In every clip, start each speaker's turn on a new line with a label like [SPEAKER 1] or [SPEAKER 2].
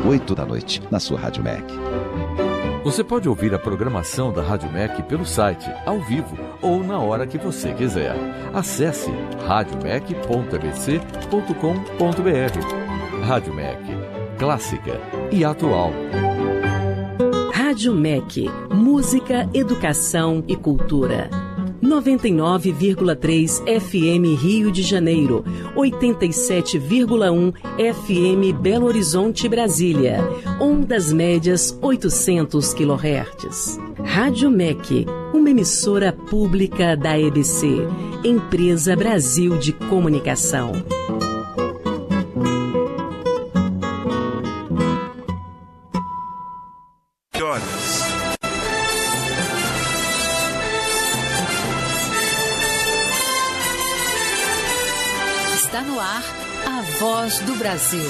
[SPEAKER 1] 8 da noite, na sua Rádio MEC.
[SPEAKER 2] Você pode ouvir a programação da Rádio MEC pelo site, ao vivo ou na hora que você quiser. Acesse radiomec.abc.com.br. Rádio MEC, clássica e atual.
[SPEAKER 3] Rádio MEC, música, educação e cultura. 99,3 FM Rio de Janeiro, 87,1 FM Belo Horizonte, Brasília, ondas médias 800 kHz. Rádio MEC, uma emissora pública da EBC, Empresa Brasil de Comunicação.
[SPEAKER 4] Está no ar a Voz do Brasil.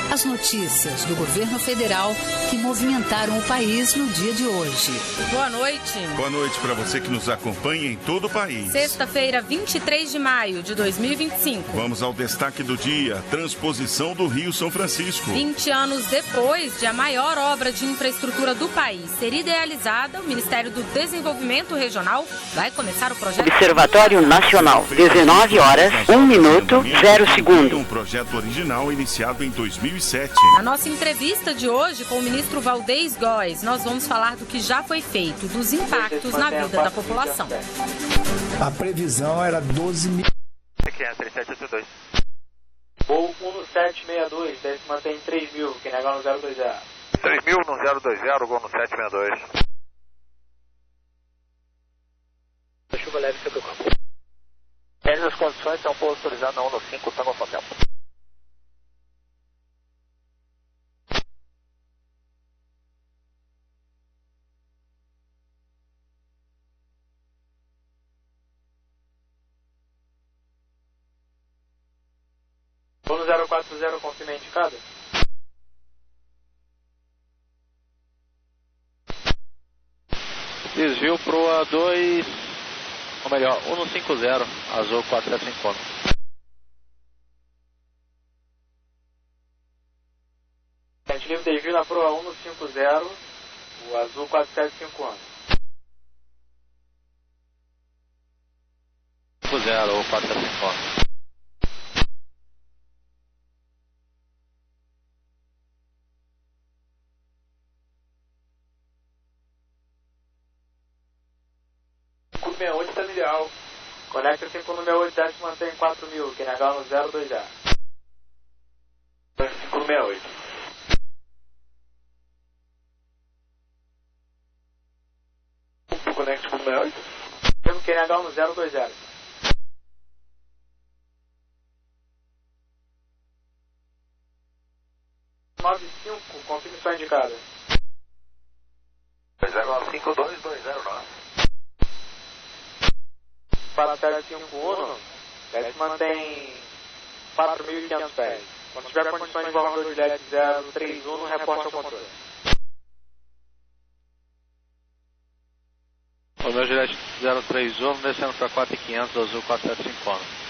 [SPEAKER 4] As notícias do governo federal que movimentaram o país no dia de hoje.
[SPEAKER 5] Boa noite.
[SPEAKER 6] Boa noite para você que nos acompanha em todo o país.
[SPEAKER 5] Sexta-feira, 23 de maio de 2025.
[SPEAKER 6] Vamos ao destaque do dia: transposição do Rio São Francisco.
[SPEAKER 5] 20 anos depois de a maior obra de infraestrutura do país ser idealizada, o Ministério do Desenvolvimento Regional vai começar o projeto...
[SPEAKER 7] Observatório Nacional, 19 horas, 1 minuto, 0 segundo.
[SPEAKER 6] Um projeto original iniciado em 2007.
[SPEAKER 5] Na nossa entrevista de hoje com o ministro Valdez Góes, nós vamos falar do que já foi feito, dos impactos na vida da população.
[SPEAKER 8] A previsão era 12 mil.
[SPEAKER 9] Aqui é 3782.
[SPEAKER 10] Voo 1762, deve se manter em 3.000, que negar no 020.
[SPEAKER 9] 3.000 no 020, gol no 762.
[SPEAKER 10] Chuva leve sobre o campo. Essas condições são pouso autorizado na 1 no 5, Tango Hotel. Voo no 040, confirma indicado.
[SPEAKER 9] Desvio pro A2, ou melhor, 150, azul 475.
[SPEAKER 10] Gente livre, desvio na proa 150, o azul 4751.
[SPEAKER 9] 50 ou 475.
[SPEAKER 10] Curva 68 está ideal. Conecta 568, desce mantém 4.000, que negar no 020. 568. Conecta 568. Temos que negar no 020. 95, confirme sua indicada.
[SPEAKER 9] 2095220,
[SPEAKER 10] Para 751, ele se mantém 4.500 pés. Quando tiver condições de voar no Juliette 031, reporte ao controle.
[SPEAKER 9] O meu Juliette 031, descendo para 4500, azul 4750.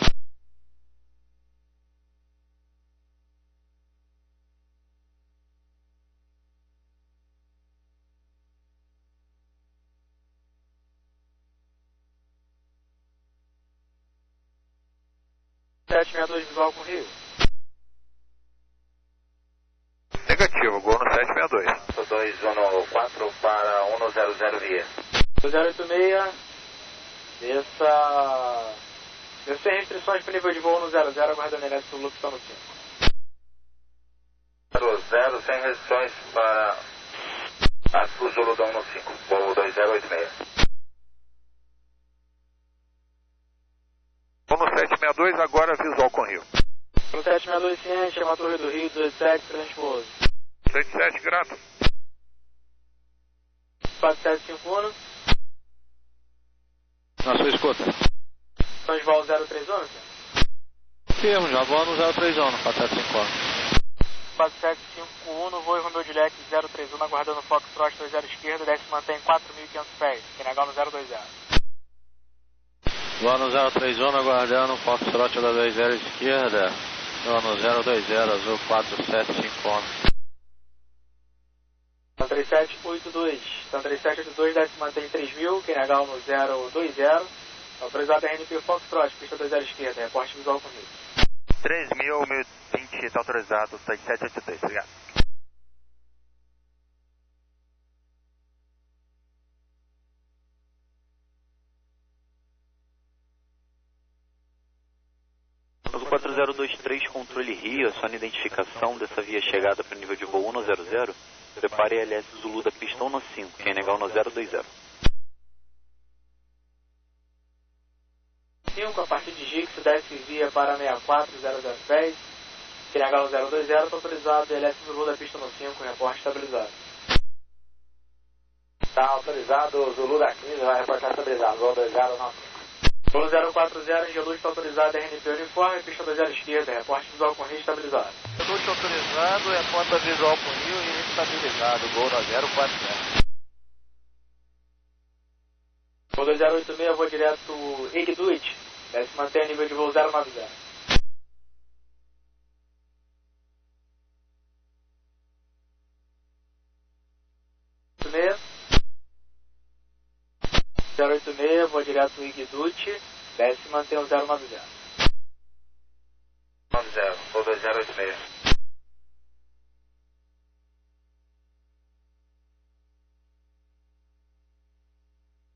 [SPEAKER 10] Visual com Rio.
[SPEAKER 9] Negativo, gol no 762.
[SPEAKER 10] 214 para 100 via. 286, desça sem restrições para nível de voo no 00, aguardando a do Luxon no 5.
[SPEAKER 9] 00, sem restrições para Azul Zulu no 5, voo 2086. Vou no 762, agora visual com Rio.
[SPEAKER 10] No 762 ciente, chama a Torre do Rio, 27, transpouso.
[SPEAKER 9] 37, grato.
[SPEAKER 10] 4751.
[SPEAKER 9] Na sua escuta.
[SPEAKER 10] São de voo 031,
[SPEAKER 9] Firmo, já vou no 031, 4751.
[SPEAKER 10] 4751, voo Romeu Juliette 031, aguardando Foxtrot 20 esquerda, desce mantém 4.500 pés, que negar no 020.
[SPEAKER 9] Vou no 031, aguardando Foxtrot da 20 esquerda. Vou no 020, azul 4751.
[SPEAKER 10] 3782. Então 3782 desce e mantém 3.000, quem negar no 020. Autorizado RNP Foxtrot, pista 20 esquerda, reporte visual comigo.
[SPEAKER 9] 3.000, 1020, está autorizado, 3782, obrigado.
[SPEAKER 1] Caso 4023, controle Rio, só na identificação dessa via chegada para o nível de voo 100, prepare LS Zulu da pista 115, quem negar o 1020.
[SPEAKER 10] 5, a partir de Gix, desce via para 640010, quem negar o 020, está autorizado, LS Zulu da pista 15, reporte estabilizado.
[SPEAKER 9] Está autorizado, Zulu da 15, vai reportar estabilizado, voo 2095.
[SPEAKER 10] Voo 040, Angelus está autorizado, RNP uniforme, pista 20 esquerda, reporte visual com Rio estabilizado.
[SPEAKER 9] Angelus autorizado, reporta visual com Rio e estabilizado, voo 040.
[SPEAKER 10] Voo 2086, vou direto Igduit, desce e mantém o nível de voo 090. Vou direto Igduit, desce e mantém o 090.
[SPEAKER 9] 90, voo 2086.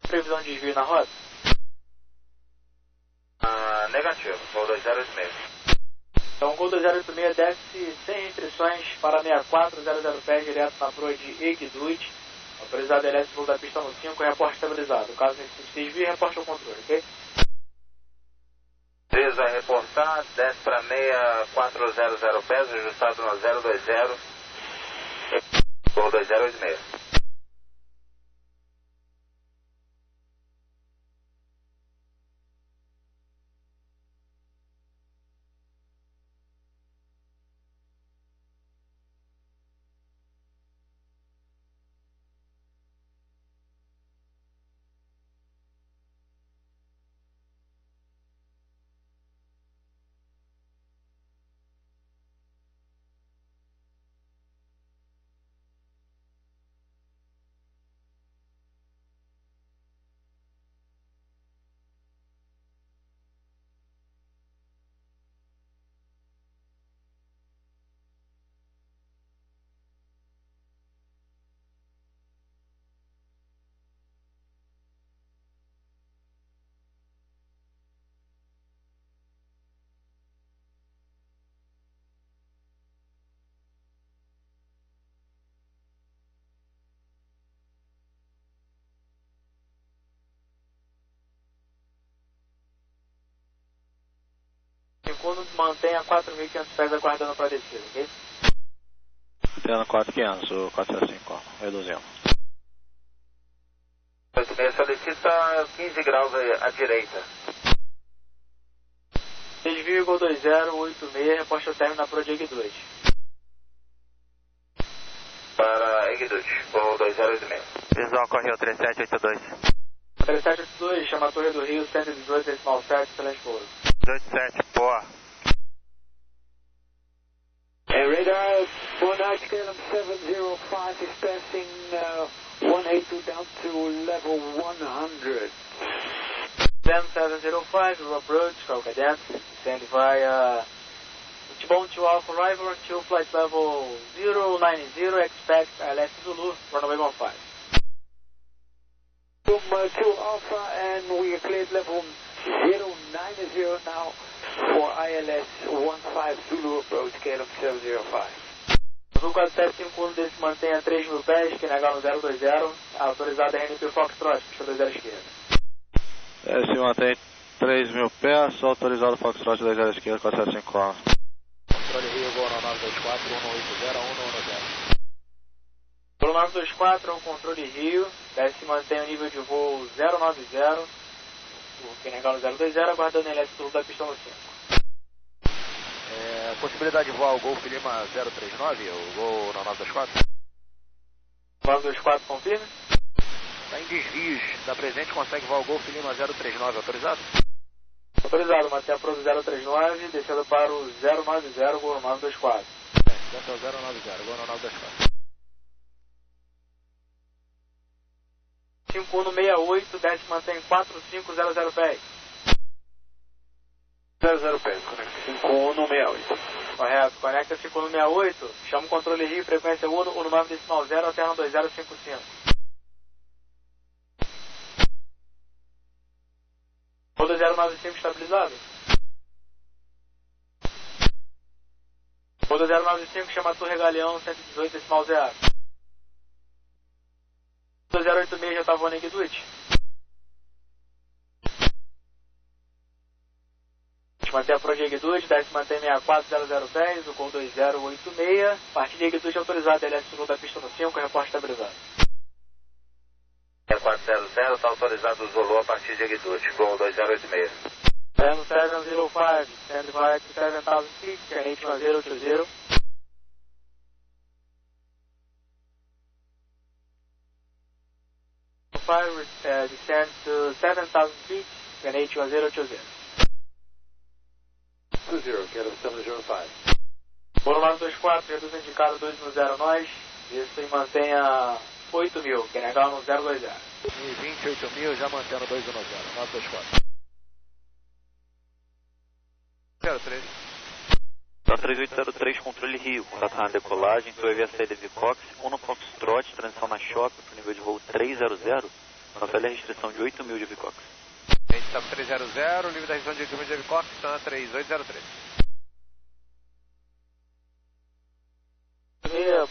[SPEAKER 10] Previsão de desvio na rota?
[SPEAKER 9] Negativo, voo 2086.
[SPEAKER 10] Então, Gol 2086 desce sem restrições para 6400 pés direto na proa de Igduit. Autorizado LS voo da pista 15, reporte estabilizado. Caso necessite desvio, reporte ao controle, ok?
[SPEAKER 9] 3 vai reportar, desce para 6400 pés, ajustado no 020, voo 2086.
[SPEAKER 10] Segundo, mantenha 4.500 pés aguardando para descer, ok?
[SPEAKER 1] Tendo 4.500, o 405, reduzindo.
[SPEAKER 9] 86 solicita 15 graus à direita.
[SPEAKER 10] Desvio Gol 2086, reposta o término na proa de Igduit.
[SPEAKER 9] Para Igduit, voo 2086.
[SPEAKER 1] Visual correu 3782.
[SPEAKER 10] 3782, chama a Torre do Rio, 118,7, excelente voo.
[SPEAKER 1] 287, boa.
[SPEAKER 10] Radar 19 KLM 705 is passing 182 down to level 100. 705, approach, Scout Cadence, stand via Inbound to Alpha arrival until flight level 090, expect LS Zulu, runway 15. To Alpha and we are cleared level 090 now for ILS 15 Zulu approach KLM 705. Azul 4751 desse mantém a 3.000 pés, que negar no 020, autorizado RNP Foxtrot, pista 20 esquerda.
[SPEAKER 1] Se mantém 3.000 pés, autorizado Foxtrot 20 esquerda, 4751.
[SPEAKER 10] Controle Rio, Gol 924, 180, 110. Gol 924, controle Rio, desce e mantém o nível de voo 090, o Kenegal 020, aguardando o LS Sul da pista 5.
[SPEAKER 9] Possibilidade de voar o Golf Lima 039, o Gol 924?
[SPEAKER 10] 924, confirme.
[SPEAKER 9] Está em desvios, da presente consegue voar o Golf Lima 039, autorizado?
[SPEAKER 10] Autorizado, mantém a proa 039, descendo para o 090, Gol 924.
[SPEAKER 9] Desce ao 090, Gol 924.
[SPEAKER 10] 5168, desce mantém 4500 pés. 00 pés, conecta 5168. Correto, conecta 5168, chama o controle Rio, frequência 1, 19,0, alterna 2055. Rodo 095 estabilizado. Rodo 095, chama a Torre Galeão, 118, decimal 0. Rodo 086, já tá voando em Guiduit. Mantém a Proje Guiduit, desce mantém 6400 pés, o call 2086. Partida de Guiduit autorizada, LS Sul da pista no 5, reporte estabilizado.
[SPEAKER 9] 6400, está autorizado o Zulu a partir de Guiduit, call 2086.
[SPEAKER 10] 705, stand by 7000 feet, Canadian 1080. Descend to 7000 feet, Canadian 1080. 20, quero 705. Volume 24, reduz indicado 210 nós, isso e mantenha 8.000, quem negar no 020.
[SPEAKER 11] 28.000, já mantendo 210, 924. 03.
[SPEAKER 1] Tá 3803, controle Rio, contato na decolagem, sua via saída Vicox, 1 no Foxtrot, transição na Choque, pro nível de voo 300, cancela a restrição de 8.000 de Vicox.
[SPEAKER 11] A gente está 300, livre da restrição de 8.000 de Vicox, está 3803.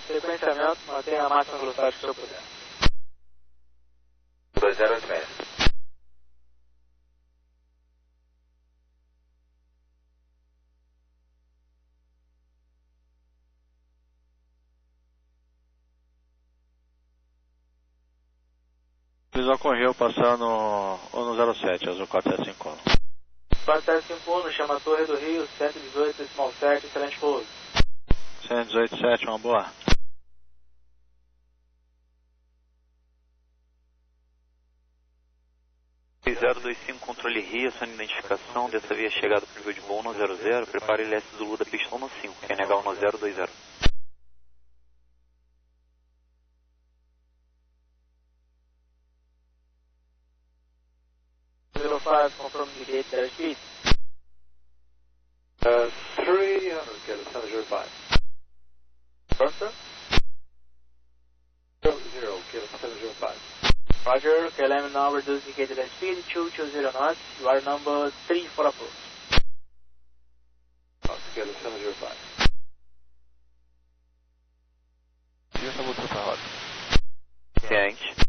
[SPEAKER 10] Sequenciamento, mantenha a máxima velocidade que o senhor puder.
[SPEAKER 9] 2086.
[SPEAKER 12] Ocorreu passando no 07, azul 4751.
[SPEAKER 10] 4751, chama a Torre do Rio, 118, decimal 7, excelente pouso.
[SPEAKER 12] 118.7, uma boa.
[SPEAKER 1] E 025, controle Rio, sua identificação dessa via chegada para o nível de voo no 00, prepare LS Zulu da pista no 5, quem negar no 020.
[SPEAKER 10] Confirm the gate there speed. 300, get a 705. First, 0, get a 705. Roger, KLM now reduce the gate there speed, 220 knots, you are number 3 for approach. Get a 705.
[SPEAKER 11] E essa voltou para a roda.
[SPEAKER 1] Ciente.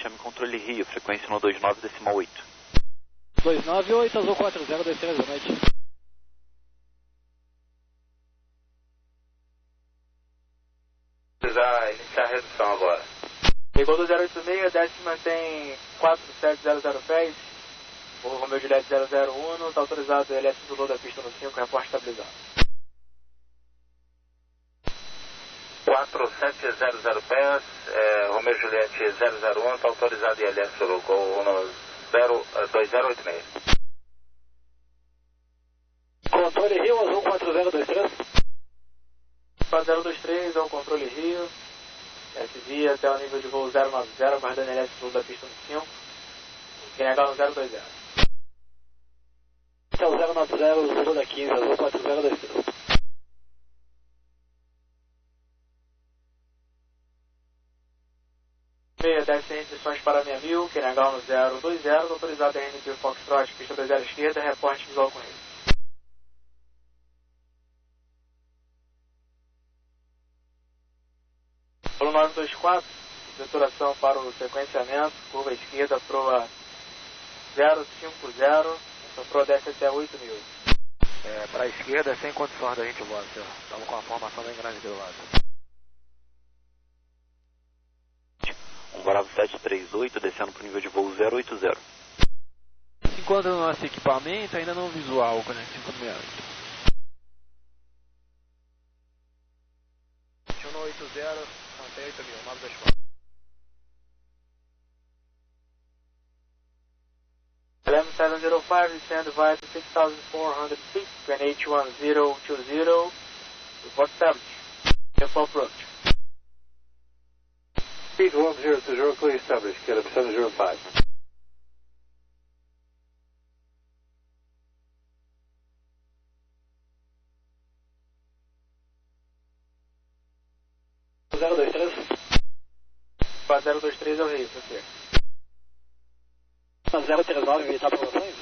[SPEAKER 1] chame controle Rio, frequência no 29, decimal 8.
[SPEAKER 13] 298, azul 4023, boa noite.
[SPEAKER 9] Precisa iniciar a redução agora.
[SPEAKER 10] Pegou do 086, desce mantém 4700 pés. O Romeo Juliette 001, está autorizado LS Zulu da pista no 5, reporte estabilizado.
[SPEAKER 9] 4700 pés, Romeo Juliette 001, está autorizado ILS Zulu, com 2086.
[SPEAKER 13] Controle Rio, azul 4023.
[SPEAKER 10] 4023 é o controle Rio. SV até o nível de voo 090, guardando LS Zulu da pista no 5. Quem negar no 020.
[SPEAKER 13] Até o 090, Zulu da 15, azul 4023.
[SPEAKER 10] Meia, desce restrições para 6.000, quem negar no 020, autorizado RNP Foxtrot, pista 20 esquerda, reporte visual com ele. Polo 924, deturação para o sequenciamento, curva esquerda, proa 050, essa proa desce até 8.000.
[SPEAKER 11] Para a esquerda, sem condições da gente voar, senhor. Estamos com a formação bem grande do lado.
[SPEAKER 1] Bravo 738, descendo para o nível de voo 080.
[SPEAKER 13] Enquanto no nosso equipamento, ainda não visual o Connect 568.
[SPEAKER 11] 2180, mantém 8.000, 924.
[SPEAKER 10] 11-705, descend via 6,400 feet, H1020, report established. Info approach.
[SPEAKER 14] Speed 1020, clearly established, Caleb 705.
[SPEAKER 10] Zero 023 é o Rio, você.
[SPEAKER 11] 039, evitar promoções?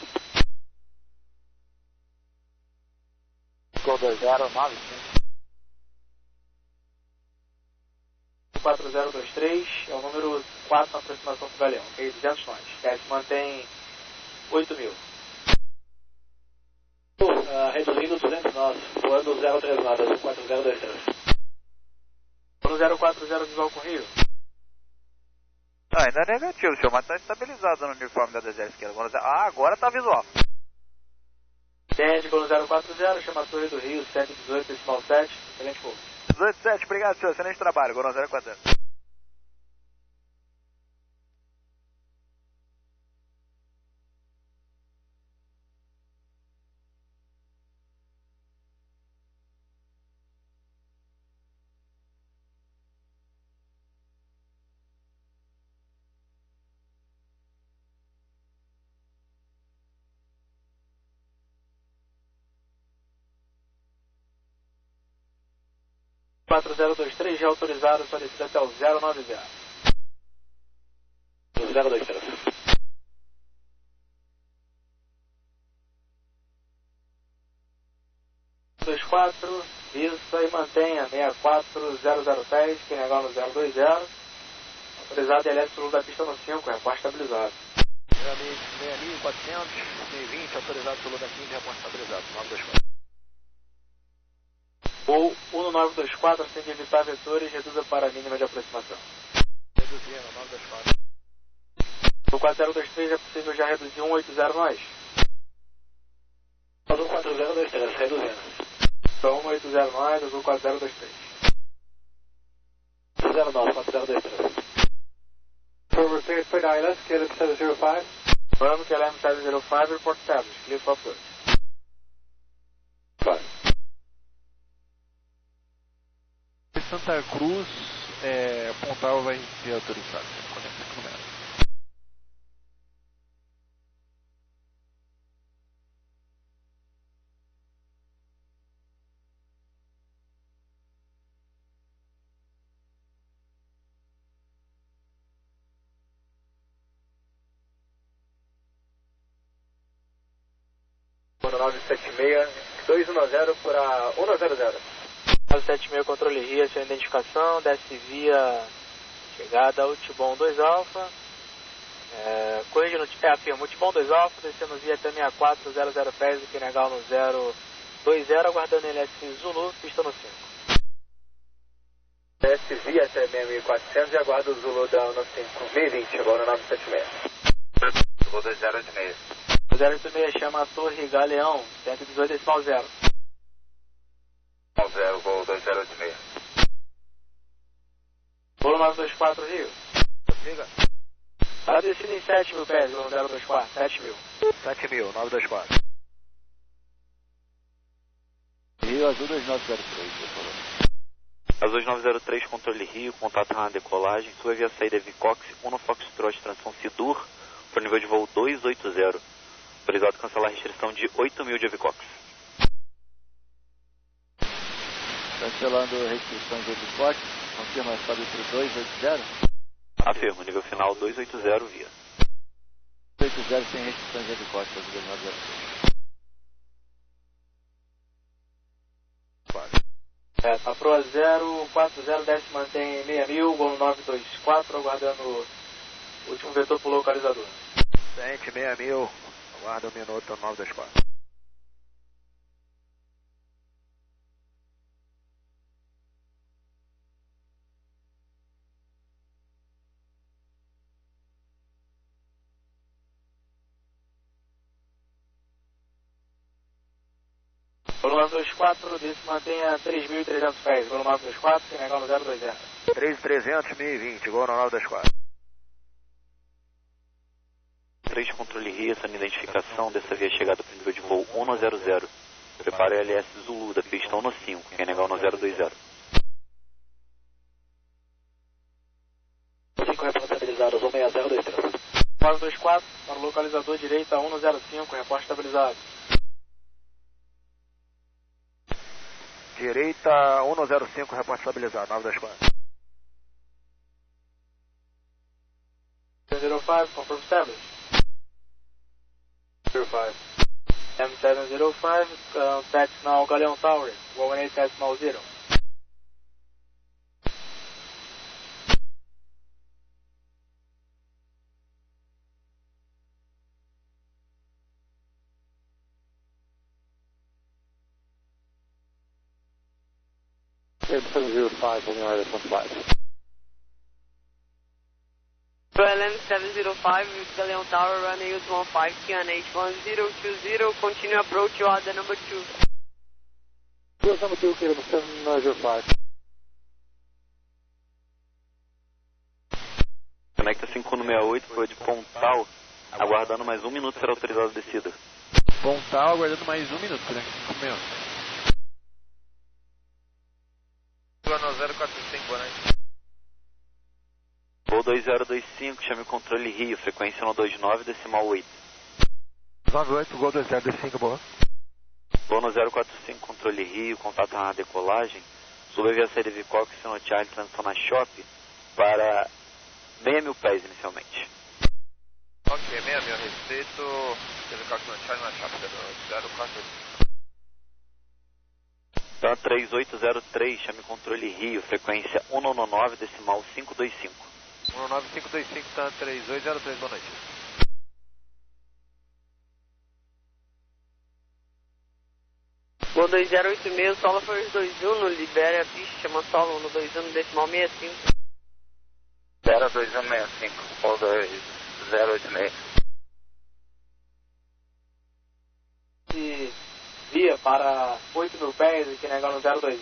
[SPEAKER 11] Ficou 209, sim.
[SPEAKER 10] 4023 é o número 4 na aproximação do Galeão, ok? 200 nós. S mantém 8.000.
[SPEAKER 11] Reduzindo 200 nós, voando 039, 4023.
[SPEAKER 10] No 040 visual com Rio.
[SPEAKER 12] Ainda é negativo, senhor, mas está estabilizado no uniforme da DZ esquerda. Agora está visual.
[SPEAKER 10] Entende, no 040, chama a Torre do Rio, 118,7, excelente voo.
[SPEAKER 12] 187, obrigado, senhor, excelente trabalho, Goron 040.
[SPEAKER 10] Quatro 023 já autorizado, só descer até o 090.
[SPEAKER 11] 023.
[SPEAKER 10] Isso e mantenha 64010, que negar no 020. Autorizado e LS sul da pista no 5, repórte estabilizado.
[SPEAKER 11] 6.400, 620, autorizado sul da 15, repórte estabilizado, 924.
[SPEAKER 10] Ou 1924, sem de evitar vetores, reduza para a mínima de aproximação.
[SPEAKER 11] Reduzindo, 924.
[SPEAKER 10] No 4023 é possível já reduzir 180 nós.
[SPEAKER 11] Azul 4023, reduzindo.
[SPEAKER 10] Então 180 nós, azul 4023.
[SPEAKER 11] 09, 4023.
[SPEAKER 14] Forward clear for ILS, Caleb 705.
[SPEAKER 10] Vamos que LM 705, report established, clear for approach.
[SPEAKER 13] Santa Cruz, Pontal vai ser autorizado.
[SPEAKER 10] Quando 976, 210 para 100. 976, controle RIA, sua identificação, desce via chegada ao Tibon 2 Alfa, corrigindo, afirma, Tibon 2 Alfa, descendo via até 6400 pés, que negal no 020, aguardando LS Zulu, pista no 5. Desce via até 6400 e aguarda o Zulu no 5, 1020, agora 976.
[SPEAKER 9] Zulu 2086.
[SPEAKER 10] 086 chama a Torre Galeão, 118,0.
[SPEAKER 9] 0, voo 2086.
[SPEAKER 10] Voo 924 Rio.
[SPEAKER 11] Siga.
[SPEAKER 10] Está descida em 7.000 pés, voo 024, 7.000.
[SPEAKER 11] 7.000, 924. Rio Azul 2903, por favor.
[SPEAKER 1] Azul 2903, controle Rio, contato na decolagem, sua via saída é Vicox, 1 Foxtrot, transição Sidur, para o nível de voo 280. Autorizado a cancelar a restrição de 8.000 de Vicox.
[SPEAKER 11] Cancelando restrições de Vicox, confirma estado entre 280?
[SPEAKER 1] Afirmo, nível final 280 via.
[SPEAKER 11] 280 sem restrições de Vicox, Azul 2903.
[SPEAKER 10] A proa 040, desce, mantém 6.000, gol 924, aguardando o último vetor pro localizador.
[SPEAKER 11] Sente 6.000, aguarda um minuto, 924.
[SPEAKER 10] Gol 924, desse mantenha 3.300 pés, gol 924, sem negar no 020.
[SPEAKER 11] 3.300, 1020, gol 924.
[SPEAKER 1] 003, controle Rio, essa identificação dessa via chegada para o nível de voo 100. Prepare a LS Zulu da pista 15, quem negar 1020.
[SPEAKER 10] 5 responsabilizado, 16023. 924, para o localizador direita 105, reporte estabilizado.
[SPEAKER 12] Direita 105, reporte estabilizado, 924.
[SPEAKER 10] 05, confirm established. 05. M705, tax now Galeão Tower, 118.0.
[SPEAKER 14] M705, on the RS-15.
[SPEAKER 15] LM 705 with Galeão Tower, runway 15, QNH 1020, continue approach, you are the number 2.
[SPEAKER 14] Yes, number 2, KLM 705.
[SPEAKER 1] Conecta 5168, foi de Pontal, aguardando mais 1 minuto, será autorizado a descida.
[SPEAKER 13] Pontal, aguardando mais 1 minuto, Conecta 5168.
[SPEAKER 12] 045, boa noite.
[SPEAKER 1] Voo 2025, chame o controle Rio, frequência 129, decimal 8.
[SPEAKER 12] 98, Gol 2025, boa.
[SPEAKER 1] Voo 045, controle Rio, contato na decolagem, suba via saída Vicox, Sinotiar, transição na Shop, para 6.000 pés inicialmente.
[SPEAKER 12] Ok, 6.000, respeito, Vicox, Sinotiar, na Shop, 045.
[SPEAKER 1] Então 3803, chame o controle Rio, frequência 199, decimal 525.
[SPEAKER 12] 19525, tá 3803, boa noite.
[SPEAKER 15] Voo 2086, solo for 21, libere a pista, chama solo no 21, decimal 65.
[SPEAKER 9] 02165, voo 2086.
[SPEAKER 10] E via para 8.000 pés e que negar no 020.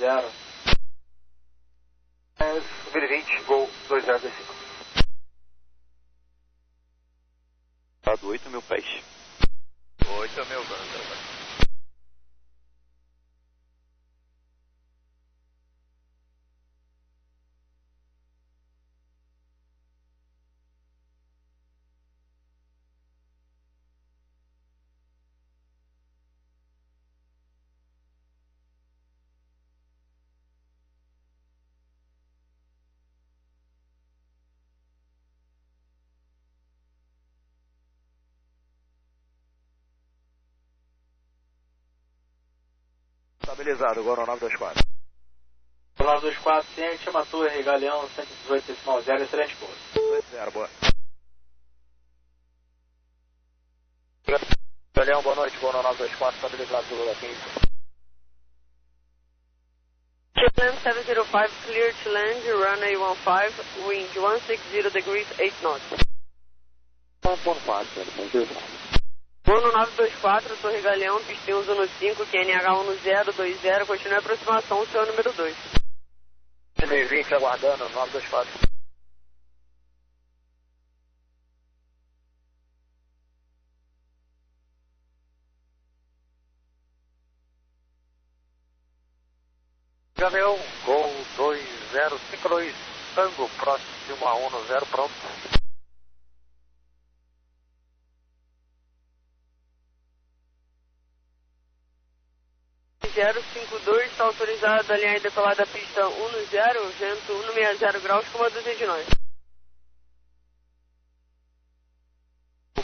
[SPEAKER 12] 2020, Gol 2025.
[SPEAKER 1] 8.000 pés.
[SPEAKER 12] 8.000, banda. Estabilizado, agora 924.
[SPEAKER 10] 924, ciente, chama a torre, Galeão 118.0, excelente pouso.
[SPEAKER 12] 0, boa.
[SPEAKER 9] Galeão, boa noite, Gol 924, estabilizado, Zulu 15.
[SPEAKER 15] LM 705, clear to land, runway 15, wind 160 degrees, 8 knots.
[SPEAKER 14] 1.5,
[SPEAKER 15] Bruno 924, Torre Galeão, pistinho 15, QNH 1020, continue a aproximação, seu número 2.
[SPEAKER 9] 2020, aguardando, 924. Galeão, Gol 2052, Tango, próximo a 10, pronto.
[SPEAKER 15] 052, está autorizado a linha decolada pista 10, vento 160 graus, com uma dúzia de nós.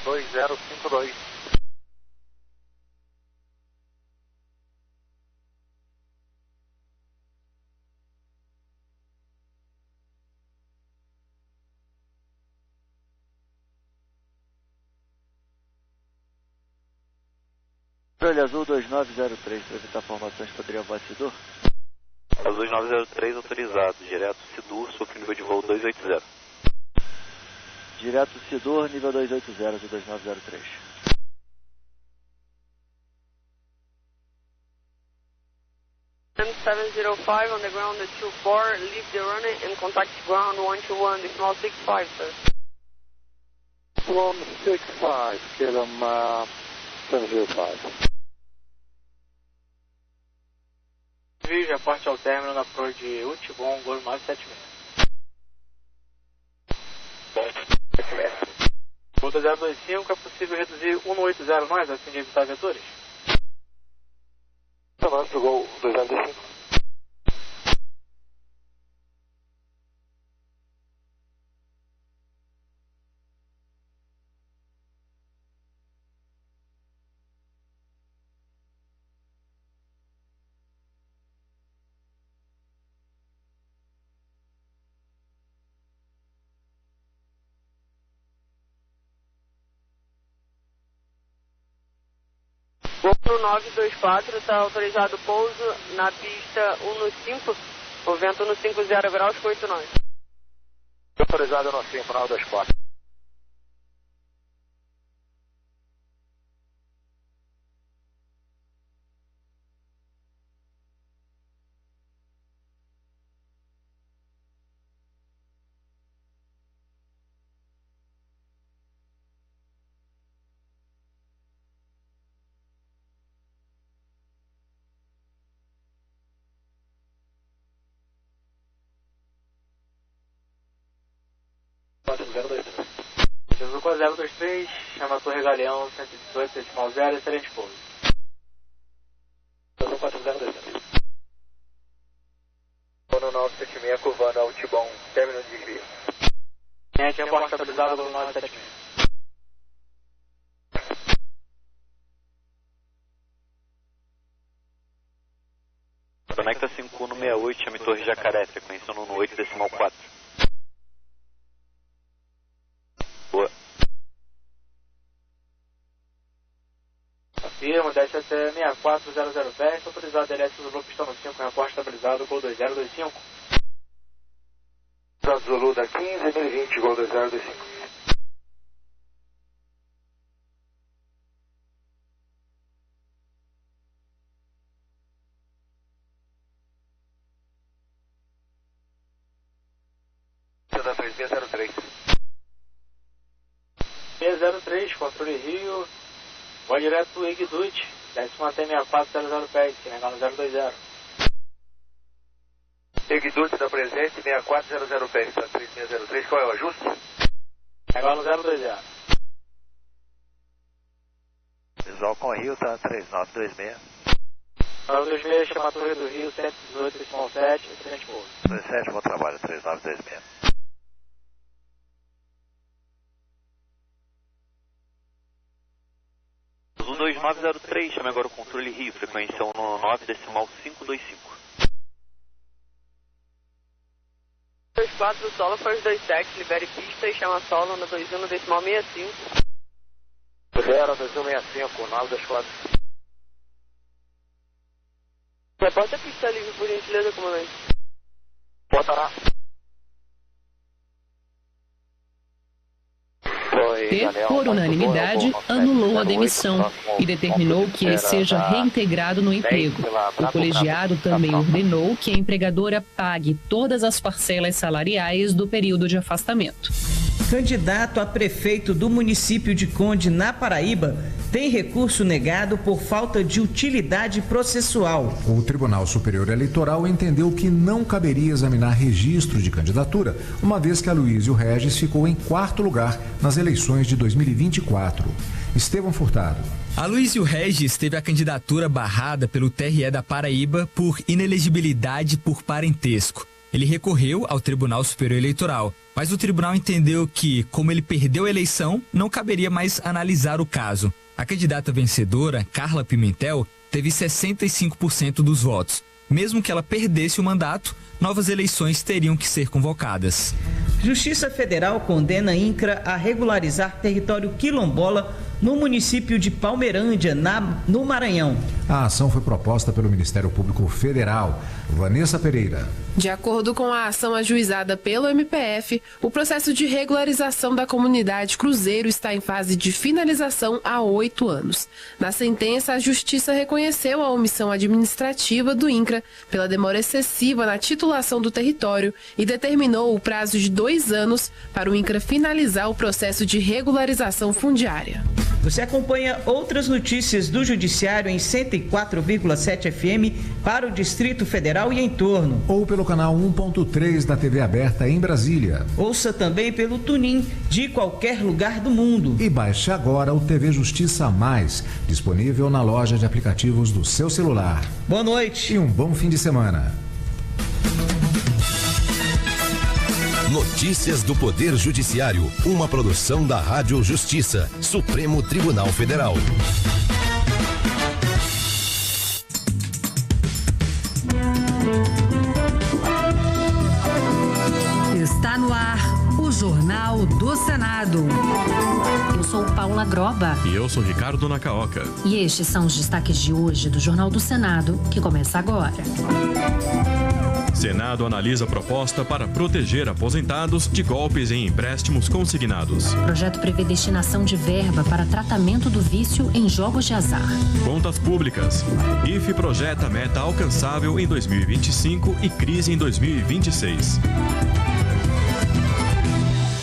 [SPEAKER 9] 2052.
[SPEAKER 11] Controle Azul 2903, para evitar formações, poderia voar Sidur?
[SPEAKER 1] Azul 2903 autorizado, direto Sidur, sobre o nível de voo 280.
[SPEAKER 11] Direto Sidur, nível 280 do 2903.
[SPEAKER 15] M705 on the ground at 24, leave the runway and contact ground 121, decimal 65, sir.
[SPEAKER 14] Y65, KLM 705.
[SPEAKER 10] Envio de aporte ao término na approach de Utibon, Gol 976. Volta 025, é possível reduzir 180 nós, assim de evitar vetores?
[SPEAKER 14] Avanço do Gol 205.
[SPEAKER 15] Voo 924, está autorizado pouso na pista 1-5, o vento no 50 graus com 8 nós.
[SPEAKER 14] Autorizado no 5, 924.
[SPEAKER 10] Jesuco 023, chama Torre Galeão 118.0, excelente pouso.
[SPEAKER 14] Jesuco 4023. Bono 976, curvando ao Tibão, término de desvio.
[SPEAKER 10] Gente, a bordo estabilizada Gol 976.
[SPEAKER 1] Conecta 5168, chame Torre Jacaré, frequência 118.4. Boa.
[SPEAKER 10] Afirmo, desce até 6400 pés, autorizado LS Zulu, pistão no 5, reporte estabilizado, Gol 2025.
[SPEAKER 14] Zulu da 15, 1020, Gol 2025.
[SPEAKER 10] Da 603, controle Rio, vai direto Igdut, décimo até 6400 pés, se negar no 020.
[SPEAKER 14] Igdut da presente, 6400 pés, tá 3603, qual é o ajuste?
[SPEAKER 10] Negar no 020.
[SPEAKER 14] Visual com Rio, tá 3926.
[SPEAKER 10] 926, chama Torre do Rio, 118.7, excelente pouso.
[SPEAKER 14] 27, bom trabalho, 3926.
[SPEAKER 1] Azul 2903, chame agora o controle Rio, frequência 119.525.
[SPEAKER 15] 24, solo, Force 27, libere pista e chama solo no 21.65.
[SPEAKER 14] 02165, 924.
[SPEAKER 15] Reporta a pista livre, por gentileza, comandante.
[SPEAKER 14] Botará.
[SPEAKER 16] Por unanimidade, anulou a demissão e determinou que ele seja reintegrado no emprego. O colegiado também ordenou que a empregadora pague todas as parcelas salariais do período de afastamento.
[SPEAKER 17] Candidato a prefeito do município de Conde, na Paraíba, tem recurso negado por falta de utilidade processual.
[SPEAKER 18] O Tribunal Superior Eleitoral entendeu que não caberia examinar registro de candidatura, uma vez que Aloysio Regis ficou em 4º lugar nas eleições de 2024. Estevão Furtado.
[SPEAKER 19] Aloysio Regis teve a candidatura barrada pelo TRE da Paraíba por inelegibilidade por parentesco. Ele recorreu ao Tribunal Superior Eleitoral, mas o tribunal entendeu que, como ele perdeu a eleição, não caberia mais analisar o caso. A candidata vencedora, Carla Pimentel, teve 65% dos votos. Mesmo que ela perdesse o mandato, novas eleições teriam que ser convocadas.
[SPEAKER 17] Justiça Federal condena INCRA a regularizar território quilombola no município de Palmeirândia, no Maranhão.
[SPEAKER 18] A ação foi proposta pelo Ministério Público Federal. Vanessa Pereira.
[SPEAKER 20] De acordo com a ação ajuizada pelo MPF, o processo de regularização da comunidade Cruzeiro está em fase de finalização há 8 anos. Na sentença, a Justiça reconheceu a omissão administrativa do INCRA pela demora excessiva na titulação do território e determinou o prazo de 2 anos para o INCRA finalizar o processo de regularização fundiária.
[SPEAKER 17] Você acompanha outras notícias do Judiciário em 104,7 FM para o Distrito Federal e entorno.
[SPEAKER 18] Ou pelo canal 1.3 da TV aberta em Brasília.
[SPEAKER 17] Ouça também pelo TuneIn de qualquer lugar do mundo.
[SPEAKER 18] E baixe agora o TV Justiça Mais, disponível na loja de aplicativos do seu celular.
[SPEAKER 17] Boa noite.
[SPEAKER 18] E um bom fim de semana.
[SPEAKER 21] Notícias do Poder Judiciário, uma produção da Rádio Justiça, Supremo Tribunal Federal.
[SPEAKER 4] Está no ar o Jornal do Senado. Eu sou Paula Groba.
[SPEAKER 22] E eu sou Ricardo Nacaoca.
[SPEAKER 4] E estes são os destaques de hoje do Jornal do Senado, que começa agora.
[SPEAKER 22] Senado analisa proposta para proteger aposentados de golpes em empréstimos consignados.
[SPEAKER 4] O projeto prevê destinação de verba para tratamento do vício em jogos de azar.
[SPEAKER 22] Contas públicas. IFE projeta meta alcançável em 2025 e crise em 2026.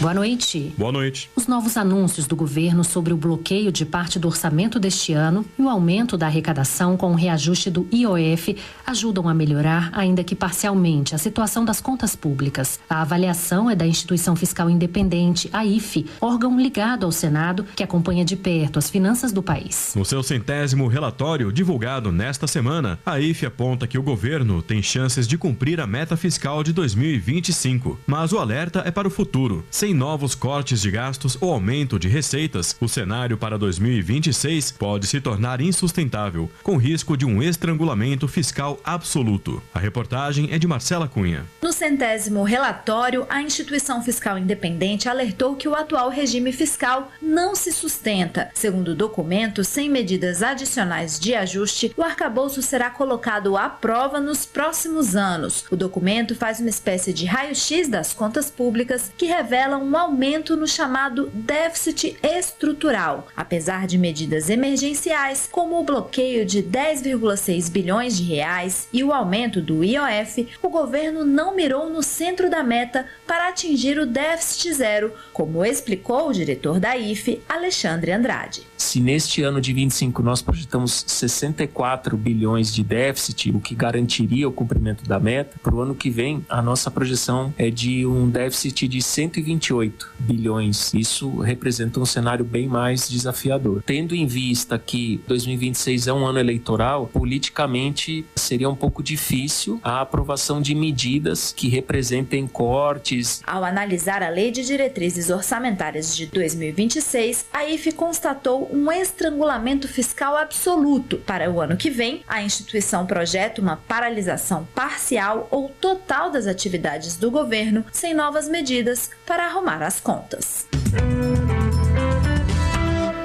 [SPEAKER 4] Boa noite.
[SPEAKER 22] Boa noite.
[SPEAKER 4] Os novos anúncios do governo sobre o bloqueio de parte do orçamento deste ano e o aumento da arrecadação com o reajuste do IOF ajudam a melhorar, ainda que parcialmente, a situação das contas públicas. A avaliação é da Instituição Fiscal Independente, a IFE, órgão ligado ao Senado, que acompanha de perto as finanças do país.
[SPEAKER 22] No seu 100º relatório divulgado nesta semana, a IFE aponta que o governo tem chances de cumprir a meta fiscal de 2025, mas o alerta é para o futuro. Sem novos cortes de gastos ou aumento de receitas, o cenário para 2026 pode se tornar insustentável, com risco de um estrangulamento fiscal absoluto. A reportagem é de Marcela Cunha.
[SPEAKER 23] No 100º relatório, a Instituição Fiscal Independente alertou que o atual regime fiscal não se sustenta. Segundo o documento, sem medidas adicionais de ajuste, o arcabouço será colocado à prova nos próximos anos. O documento faz uma espécie de raio-x das contas públicas que revelam um aumento no chamado déficit estrutural. Apesar de medidas emergenciais, como o bloqueio de 10,6 bilhões de reais e o aumento do IOF, o governo não mirou no centro da meta para atingir o déficit zero, como explicou o diretor da IFE, Alexandre Andrade.
[SPEAKER 24] Se neste ano de 25 nós projetamos 64 bilhões de déficit, o que garantiria o cumprimento da meta, para o ano que vem a nossa projeção é de um déficit de 128 bilhões. Isso representa um cenário bem mais desafiador. Tendo em vista que 2026 é um ano eleitoral, politicamente seria um pouco difícil a aprovação de medidas que representem cortes.
[SPEAKER 23] Ao analisar a Lei de Diretrizes Orçamentárias de 2026, a IFE constatou um estrangulamento fiscal absoluto. Para o ano que vem, a instituição projeta uma paralisação parcial ou total das atividades do governo, sem novas medidas para arrumar as contas.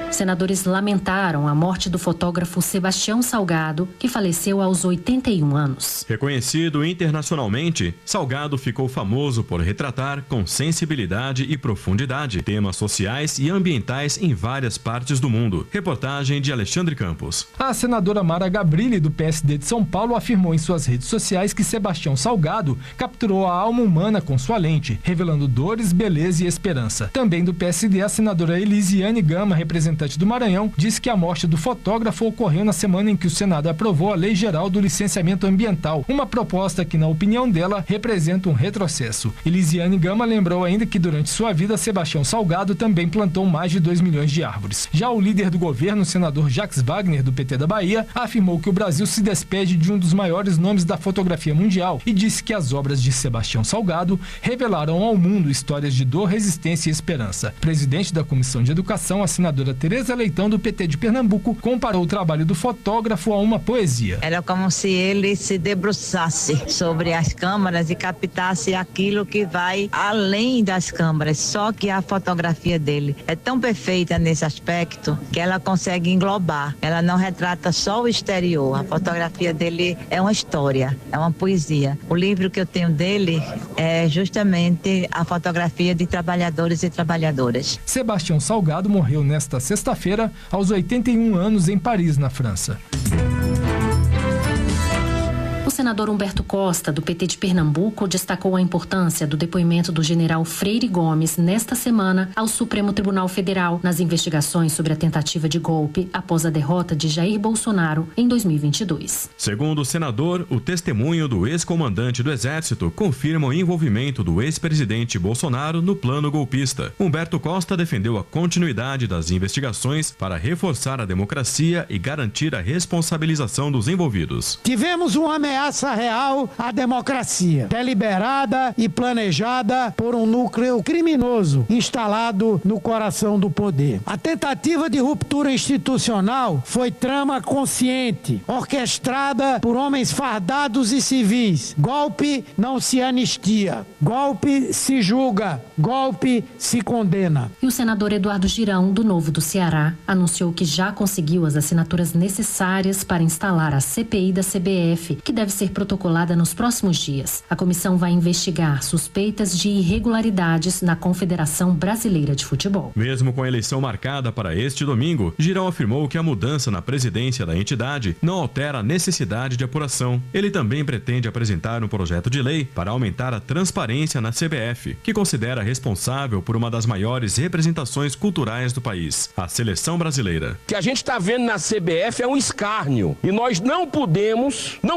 [SPEAKER 4] Senadores lamentaram a morte do fotógrafo Sebastião Salgado, que faleceu aos 81 anos.
[SPEAKER 22] Reconhecido internacionalmente, Salgado ficou famoso por retratar com sensibilidade e profundidade temas sociais e ambientais em várias partes do mundo. Reportagem de Alexandre Campos.
[SPEAKER 25] A senadora Mara Gabrilli, do PSD de São Paulo, afirmou em suas redes sociais que Sebastião Salgado capturou a alma humana com sua lente, revelando dores, beleza e esperança. Também do PSD, a senadora Elisiane Gama, representante do Maranhão, disse que a morte do fotógrafo ocorreu na semana em que o Senado aprovou a Lei Geral do Licenciamento Ambiental, uma proposta que, na opinião dela, representa um retrocesso. Elisiane Gama lembrou ainda que durante sua vida, Sebastião Salgado também plantou mais de 2 milhões de árvores. Já o líder do governo, o senador Jacques Wagner, do PT da Bahia, afirmou que o Brasil se despede de um dos maiores nomes da fotografia mundial e disse que as obras de Sebastião Salgado revelaram ao mundo histórias de dor, resistência e esperança. Presidente da Comissão de Educação, a senadora Tereza Tereza Leitão, do PT de Pernambuco, comparou o trabalho do fotógrafo a uma poesia.
[SPEAKER 2] Era como se ele se debruçasse sobre as câmaras e captasse aquilo que vai além das câmaras, só que a fotografia dele é tão perfeita nesse aspecto que ela consegue englobar, ela não retrata só o exterior, a fotografia dele é uma história, é uma poesia. O livro que eu tenho dele é justamente a fotografia de trabalhadores e trabalhadoras.
[SPEAKER 25] Sebastião Salgado morreu nesta sexta-feira, aos 81 anos, em Paris, na França.
[SPEAKER 4] O senador Humberto Costa, do PT de Pernambuco, destacou a importância do depoimento do general Freire Gomes nesta semana ao Supremo Tribunal Federal nas investigações sobre a tentativa de golpe após a derrota de Jair Bolsonaro em 2022.
[SPEAKER 22] Segundo o senador, o testemunho do ex-comandante do Exército confirma o envolvimento do ex-presidente Bolsonaro no plano golpista. Humberto Costa defendeu a continuidade das investigações para reforçar a democracia e garantir a responsabilização dos envolvidos.
[SPEAKER 3] Tivemos uma ameaça real à democracia, deliberada e planejada por um núcleo criminoso instalado no coração do poder. A tentativa de ruptura institucional foi trama consciente, orquestrada por homens fardados e civis. Golpe não se anistia, golpe se julga, golpe se condena.
[SPEAKER 4] E o senador Eduardo Girão, do Novo do Ceará, anunciou que já conseguiu as assinaturas necessárias para instalar a CPI da CBF, que deve ser protocolada nos próximos dias. A comissão vai investigar suspeitas de irregularidades na Confederação Brasileira de Futebol.
[SPEAKER 22] Mesmo com a eleição marcada para este domingo, Girão afirmou que a mudança na presidência da entidade não altera a necessidade de apuração. Ele também pretende apresentar um projeto de lei para aumentar a transparência na CBF, que considera responsável por uma das maiores representações culturais do país, a seleção brasileira.
[SPEAKER 5] O que a gente está vendo na CBF é um escárnio e nós não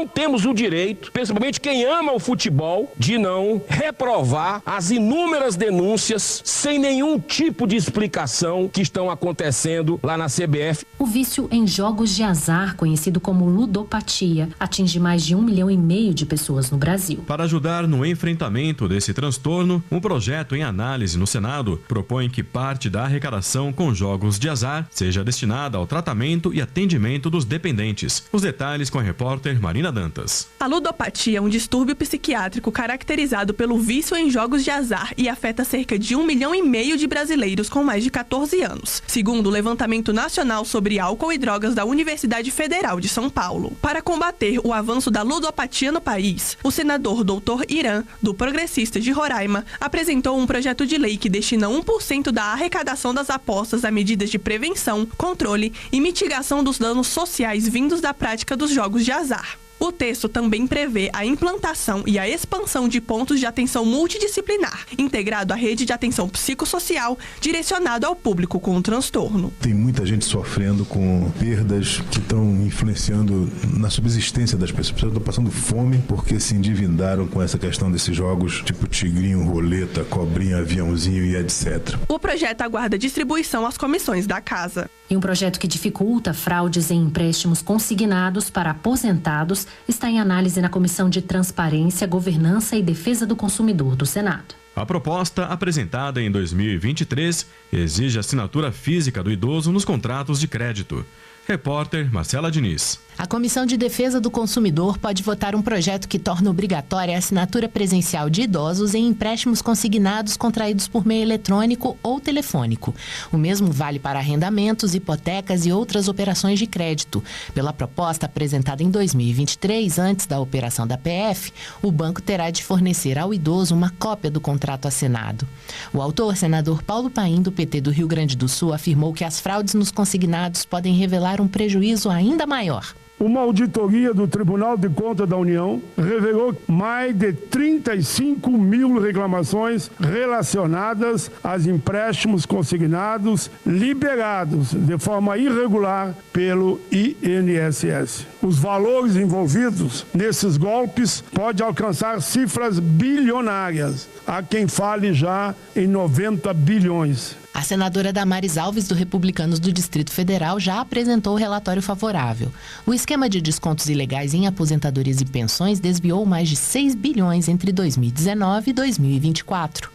[SPEAKER 5] temos o direito, principalmente quem ama o futebol, de não reprovar as inúmeras denúncias sem nenhum tipo de explicação que estão acontecendo lá na CBF.
[SPEAKER 4] O vício em jogos de azar, conhecido como ludopatia, atinge mais de 1,5 milhão de pessoas no Brasil.
[SPEAKER 22] Para ajudar no enfrentamento desse transtorno, um projeto em análise no Senado propõe que parte da arrecadação com jogos de azar seja destinada ao tratamento e atendimento dos dependentes. Os detalhes com a repórter Marina Dantas.
[SPEAKER 6] A ludopatia é um distúrbio psiquiátrico caracterizado pelo vício em jogos de azar e afeta cerca de 1,5 milhão de brasileiros com mais de 14 anos, segundo o Levantamento Nacional sobre Álcool e Drogas da Universidade Federal de São Paulo. Para combater o avanço da ludopatia no país, o senador Dr. Irã, do Progressista de Roraima, apresentou um projeto de lei que destina 1% da arrecadação das apostas a medidas de prevenção, controle e mitigação dos danos sociais vindos da prática dos jogos de azar. O texto também prevê a implantação e a expansão de pontos de atenção multidisciplinar, integrado à rede de atenção psicossocial, direcionado ao público com transtorno.
[SPEAKER 7] Tem muita gente sofrendo com perdas que estão influenciando na subsistência das pessoas. As pessoas estão passando fome porque se endividaram com essa questão desses jogos, tipo tigrinho, roleta, cobrinha, aviãozinho e etc.
[SPEAKER 6] O projeto aguarda distribuição às comissões da Casa.
[SPEAKER 4] E um projeto que dificulta fraudes em empréstimos consignados para aposentados está em análise na Comissão de Transparência, Governança e Defesa do Consumidor do Senado.
[SPEAKER 22] A proposta, apresentada em 2023, exige a assinatura física do idoso nos contratos de crédito. Repórter Marcela Diniz.
[SPEAKER 16] A Comissão de Defesa do Consumidor pode votar um projeto que torna obrigatória a assinatura presencial de idosos em empréstimos consignados contraídos por meio eletrônico ou telefônico. O mesmo vale para arrendamentos, hipotecas e outras operações de crédito. Pela proposta apresentada em 2023, antes da operação da PF, o banco terá de fornecer ao idoso uma cópia do contrato assinado. O autor, senador Paulo Paim, do PT do Rio Grande do Sul, afirmou que as fraudes nos consignados podem revelar um prejuízo ainda maior.
[SPEAKER 26] Uma auditoria do Tribunal de Contas da União revelou mais de 35 mil reclamações relacionadas aos empréstimos consignados liberados de forma irregular pelo INSS. Os valores envolvidos nesses golpes podem alcançar cifras bilionárias. Há quem fale já em 90 bilhões.
[SPEAKER 16] A senadora Damares Alves, do Republicanos do Distrito Federal, já apresentou o relatório favorável. O esquema de descontos ilegais em aposentadorias e pensões desviou mais de 6 bilhões entre 2019 e 2024.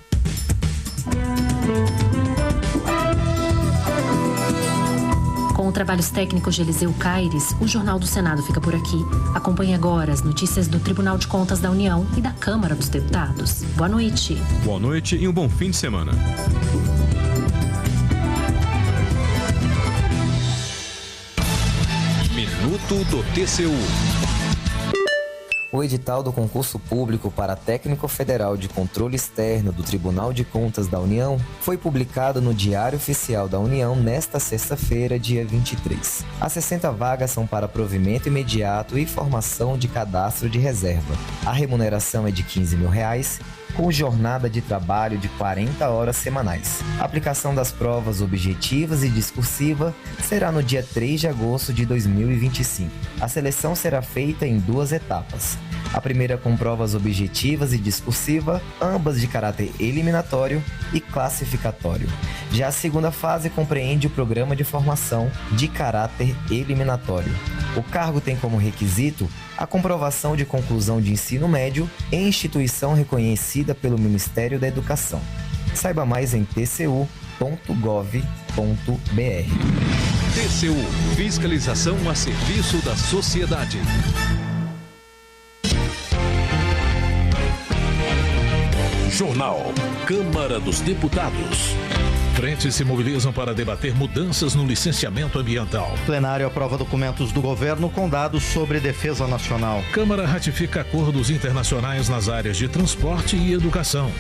[SPEAKER 4] trabalhos técnicos de Eliseu Caires, o Jornal do Senado fica por aqui. Acompanhe agora as notícias do Tribunal de Contas da União e da Câmara dos Deputados. Boa noite.
[SPEAKER 22] Boa noite e um bom fim de semana.
[SPEAKER 8] Minuto do TCU.
[SPEAKER 9] O edital do concurso público para técnico federal de controle externo do Tribunal de Contas da União foi publicado no Diário Oficial da União nesta sexta-feira, dia 23. As 60 vagas são para provimento imediato e formação de cadastro de reserva. A remuneração é de R$ 15 mil, com jornada de trabalho de 40 horas semanais. A aplicação das provas objetivas e discursiva será no dia 3 de agosto de 2025. A seleção será feita em 2 etapas. A primeira com provas objetivas e discursiva, ambas de caráter eliminatório e classificatório. Já a segunda fase compreende o programa de formação de caráter eliminatório. O cargo tem como requisito a comprovação de conclusão de ensino médio em instituição reconhecida pelo Ministério da Educação. Saiba mais em tcu.gov.br.
[SPEAKER 8] TCU, fiscalização a serviço da sociedade. Jornal Câmara dos Deputados. Frentes se mobilizam para debater mudanças no licenciamento ambiental.
[SPEAKER 10] Plenário aprova documentos do governo com dados sobre defesa nacional.
[SPEAKER 8] Câmara ratifica acordos internacionais nas áreas de transporte e educação.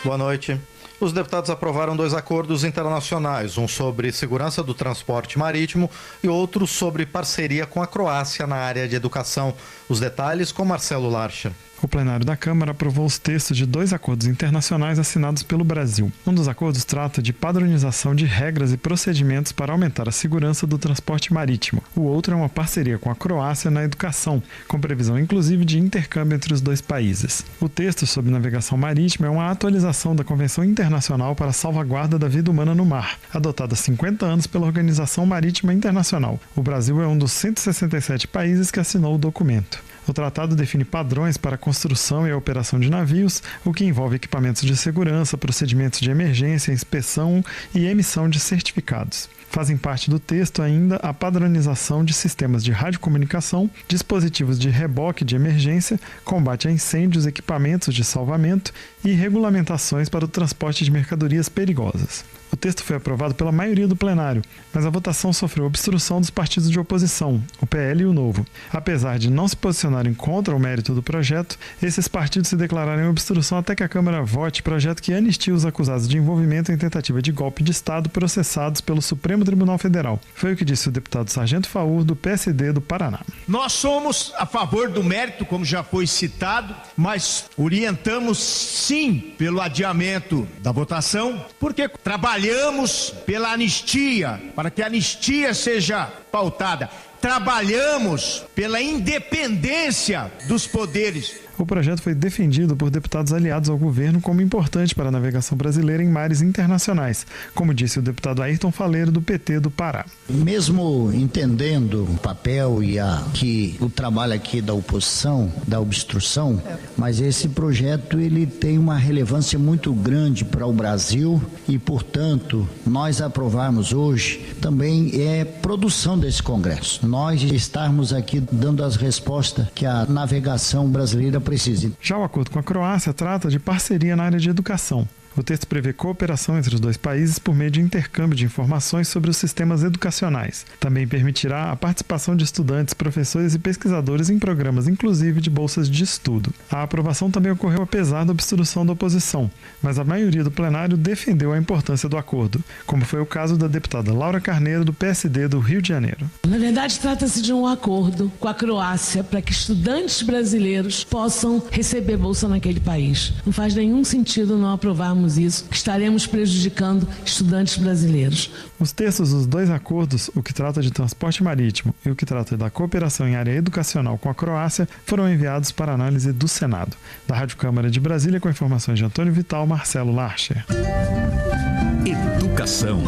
[SPEAKER 10] Boa noite. Os deputados aprovaram 2 acordos internacionais, um sobre segurança do transporte marítimo e outro sobre parceria com a Croácia na área de educação. Os detalhes com Marcelo Larcher.
[SPEAKER 11] O plenário da Câmara aprovou os textos de 2 acordos internacionais assinados pelo Brasil. Um dos acordos trata de padronização de regras e procedimentos para aumentar a segurança do transporte marítimo. O outro é uma parceria com a Croácia na educação, com previsão inclusive de intercâmbio entre os 2 países. O texto sobre navegação marítima é uma atualização da Convenção Internacional para a Salvaguarda da Vida Humana no Mar, adotada há 50 anos pela Organização Marítima Internacional. O Brasil é um dos 167 países que assinou o documento. O tratado define padrões para a construção e a operação de navios, o que envolve equipamentos de segurança, procedimentos de emergência, inspeção e emissão de certificados. Fazem parte do texto ainda a padronização de sistemas de radiocomunicação, dispositivos de reboque de emergência, combate a incêndios, equipamentos de salvamento e regulamentações para o transporte de mercadorias perigosas. O texto foi aprovado pela maioria do plenário, mas a votação sofreu obstrução dos partidos de oposição, o PL e o Novo. Apesar de não se posicionarem contra o mérito do projeto, esses partidos se declararam em obstrução até que a Câmara vote projeto que anistia os acusados de envolvimento em tentativa de golpe de Estado processados pelo Supremo Tribunal Federal. Foi o que disse o deputado Sargento Faur, do PSD do Paraná.
[SPEAKER 12] Nós somos a favor do mérito, como já foi citado, mas orientamos sim pelo adiamento da votação, porque trabalhamos pela anistia, para que a anistia seja pautada. Trabalhamos pela independência dos poderes.
[SPEAKER 11] O projeto foi defendido por deputados aliados ao governo como importante para a navegação brasileira em mares internacionais, como disse o deputado Ayrton Faleiro, do PT do Pará.
[SPEAKER 13] Mesmo entendendo o papel e o trabalho aqui da oposição, da obstrução, mas esse projeto ele tem uma relevância muito grande para o Brasil e, portanto, nós aprovarmos hoje também é produção desse Congresso. Nós estarmos aqui dando as respostas que a navegação brasileira precisa.
[SPEAKER 11] Já o acordo com a Croácia trata de parceria na área de educação. O texto prevê cooperação entre os 2 países por meio de intercâmbio de informações sobre os sistemas educacionais. Também permitirá a participação de estudantes, professores e pesquisadores em programas, inclusive de bolsas de estudo. A aprovação também ocorreu apesar da obstrução da oposição, mas a maioria do plenário defendeu a importância do acordo, como foi o caso da deputada Laura Carneiro, do PSD do Rio de Janeiro.
[SPEAKER 27] Na verdade, trata-se de um acordo com a Croácia para que estudantes brasileiros possam receber bolsa naquele país. Não faz nenhum sentido não aprovarmos isso, que estaremos prejudicando estudantes brasileiros.
[SPEAKER 11] Os textos dos 2 acordos, o que trata de transporte marítimo e o que trata da cooperação em área educacional com a Croácia, foram enviados para análise do Senado. Da Rádio Câmara de Brasília, com informações de Antônio Vital, Marcelo Larcher.
[SPEAKER 8] Educação.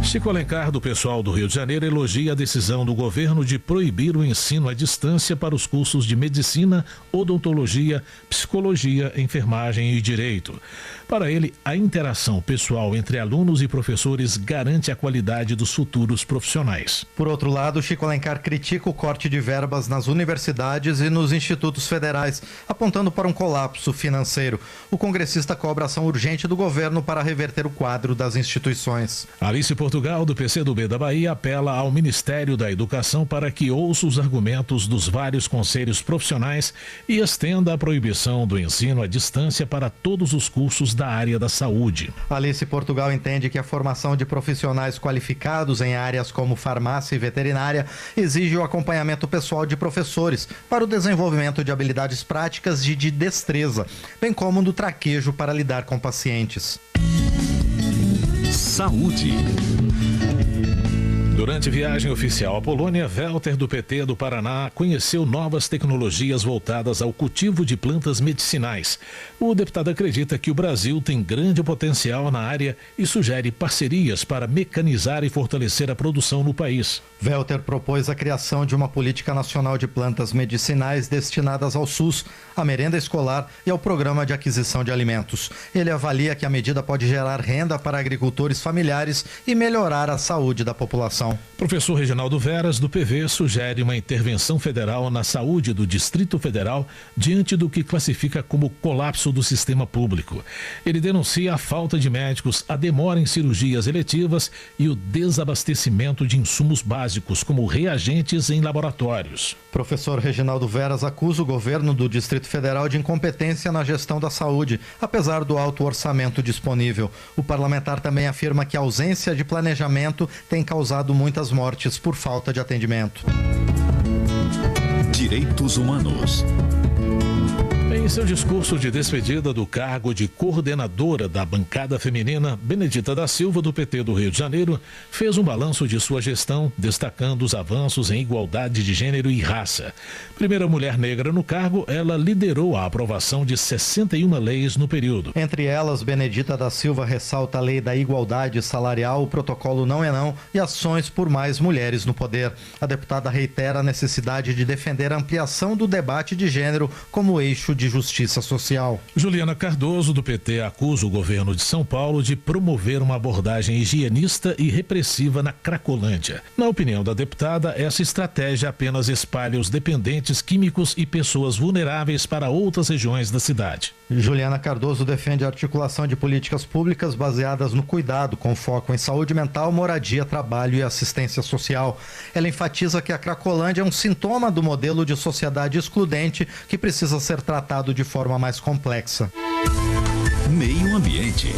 [SPEAKER 8] Chico Alencar, do pessoal do Rio de Janeiro, elogia a decisão do governo de proibir o ensino à distância para os cursos de medicina, odontologia, psicologia, enfermagem e direito. Para ele, a interação pessoal entre alunos e professores garante a qualidade dos futuros profissionais.
[SPEAKER 10] Por outro lado, Chico Alencar critica o corte de verbas nas universidades e nos institutos federais, apontando para um colapso financeiro. O congressista cobra ação urgente do governo para reverter o quadro das instituições.
[SPEAKER 8] Alice Portugal, do PCdoB da Bahia, apela ao Ministério da Educação para que ouça os argumentos dos vários conselhos profissionais e estenda a proibição do ensino à distância para todos os cursos da área da saúde.
[SPEAKER 10] Alice Portugal entende que a formação de profissionais qualificados em áreas como farmácia e veterinária exige o acompanhamento pessoal de professores para o desenvolvimento de habilidades práticas e de destreza, bem como do traquejo para lidar com pacientes.
[SPEAKER 21] Saúde.
[SPEAKER 8] Durante viagem oficial à Polônia, Welter, do PT do Paraná, conheceu novas tecnologias voltadas ao cultivo de plantas medicinais. O deputado acredita que o Brasil tem grande potencial na área e sugere parcerias para mecanizar e fortalecer a produção no país.
[SPEAKER 10] Welter propôs a criação de uma política nacional de plantas medicinais destinadas ao SUS, à merenda escolar e ao programa de aquisição de alimentos. Ele avalia que a medida pode gerar renda para agricultores familiares e melhorar a saúde da população.
[SPEAKER 8] Professor Reginaldo Veras, do PV, sugere uma intervenção federal na saúde do Distrito Federal diante do que classifica como colapso do sistema público. Ele denuncia a falta de médicos, a demora em cirurgias eletivas e o desabastecimento de insumos básicos, como reagentes em laboratórios.
[SPEAKER 10] Professor Reginaldo Veras acusa o governo do Distrito Federal de incompetência na gestão da saúde, apesar do alto orçamento disponível. O parlamentar também afirma que a ausência de planejamento tem causado muitas mortes por falta de atendimento.
[SPEAKER 21] Direitos humanos.
[SPEAKER 8] Em seu discurso de despedida do cargo de coordenadora da bancada feminina, Benedita da Silva, do PT do Rio de Janeiro, fez um balanço de sua gestão, destacando os avanços em igualdade de gênero e raça. Primeira mulher negra no cargo, ela liderou a aprovação de 61 leis no período.
[SPEAKER 10] Entre elas, Benedita da Silva ressalta a lei da igualdade salarial, o protocolo Não é Não e ações por mais mulheres no poder. A deputada reitera a necessidade de defender a ampliação do debate de gênero como eixo de justiça social.
[SPEAKER 8] Juliana Cardoso, do PT, acusa o governo de São Paulo de promover uma abordagem higienista e repressiva na Cracolândia. Na opinião da deputada, essa estratégia apenas espalha os dependentes químicos e pessoas vulneráveis para outras regiões da cidade.
[SPEAKER 10] Juliana Cardoso defende a articulação de políticas públicas baseadas no cuidado, com foco em saúde mental, moradia, trabalho e assistência social. Ela enfatiza que a Cracolândia é um sintoma do modelo de sociedade excludente que precisa ser tratado de forma mais complexa.
[SPEAKER 21] Meio Ambiente.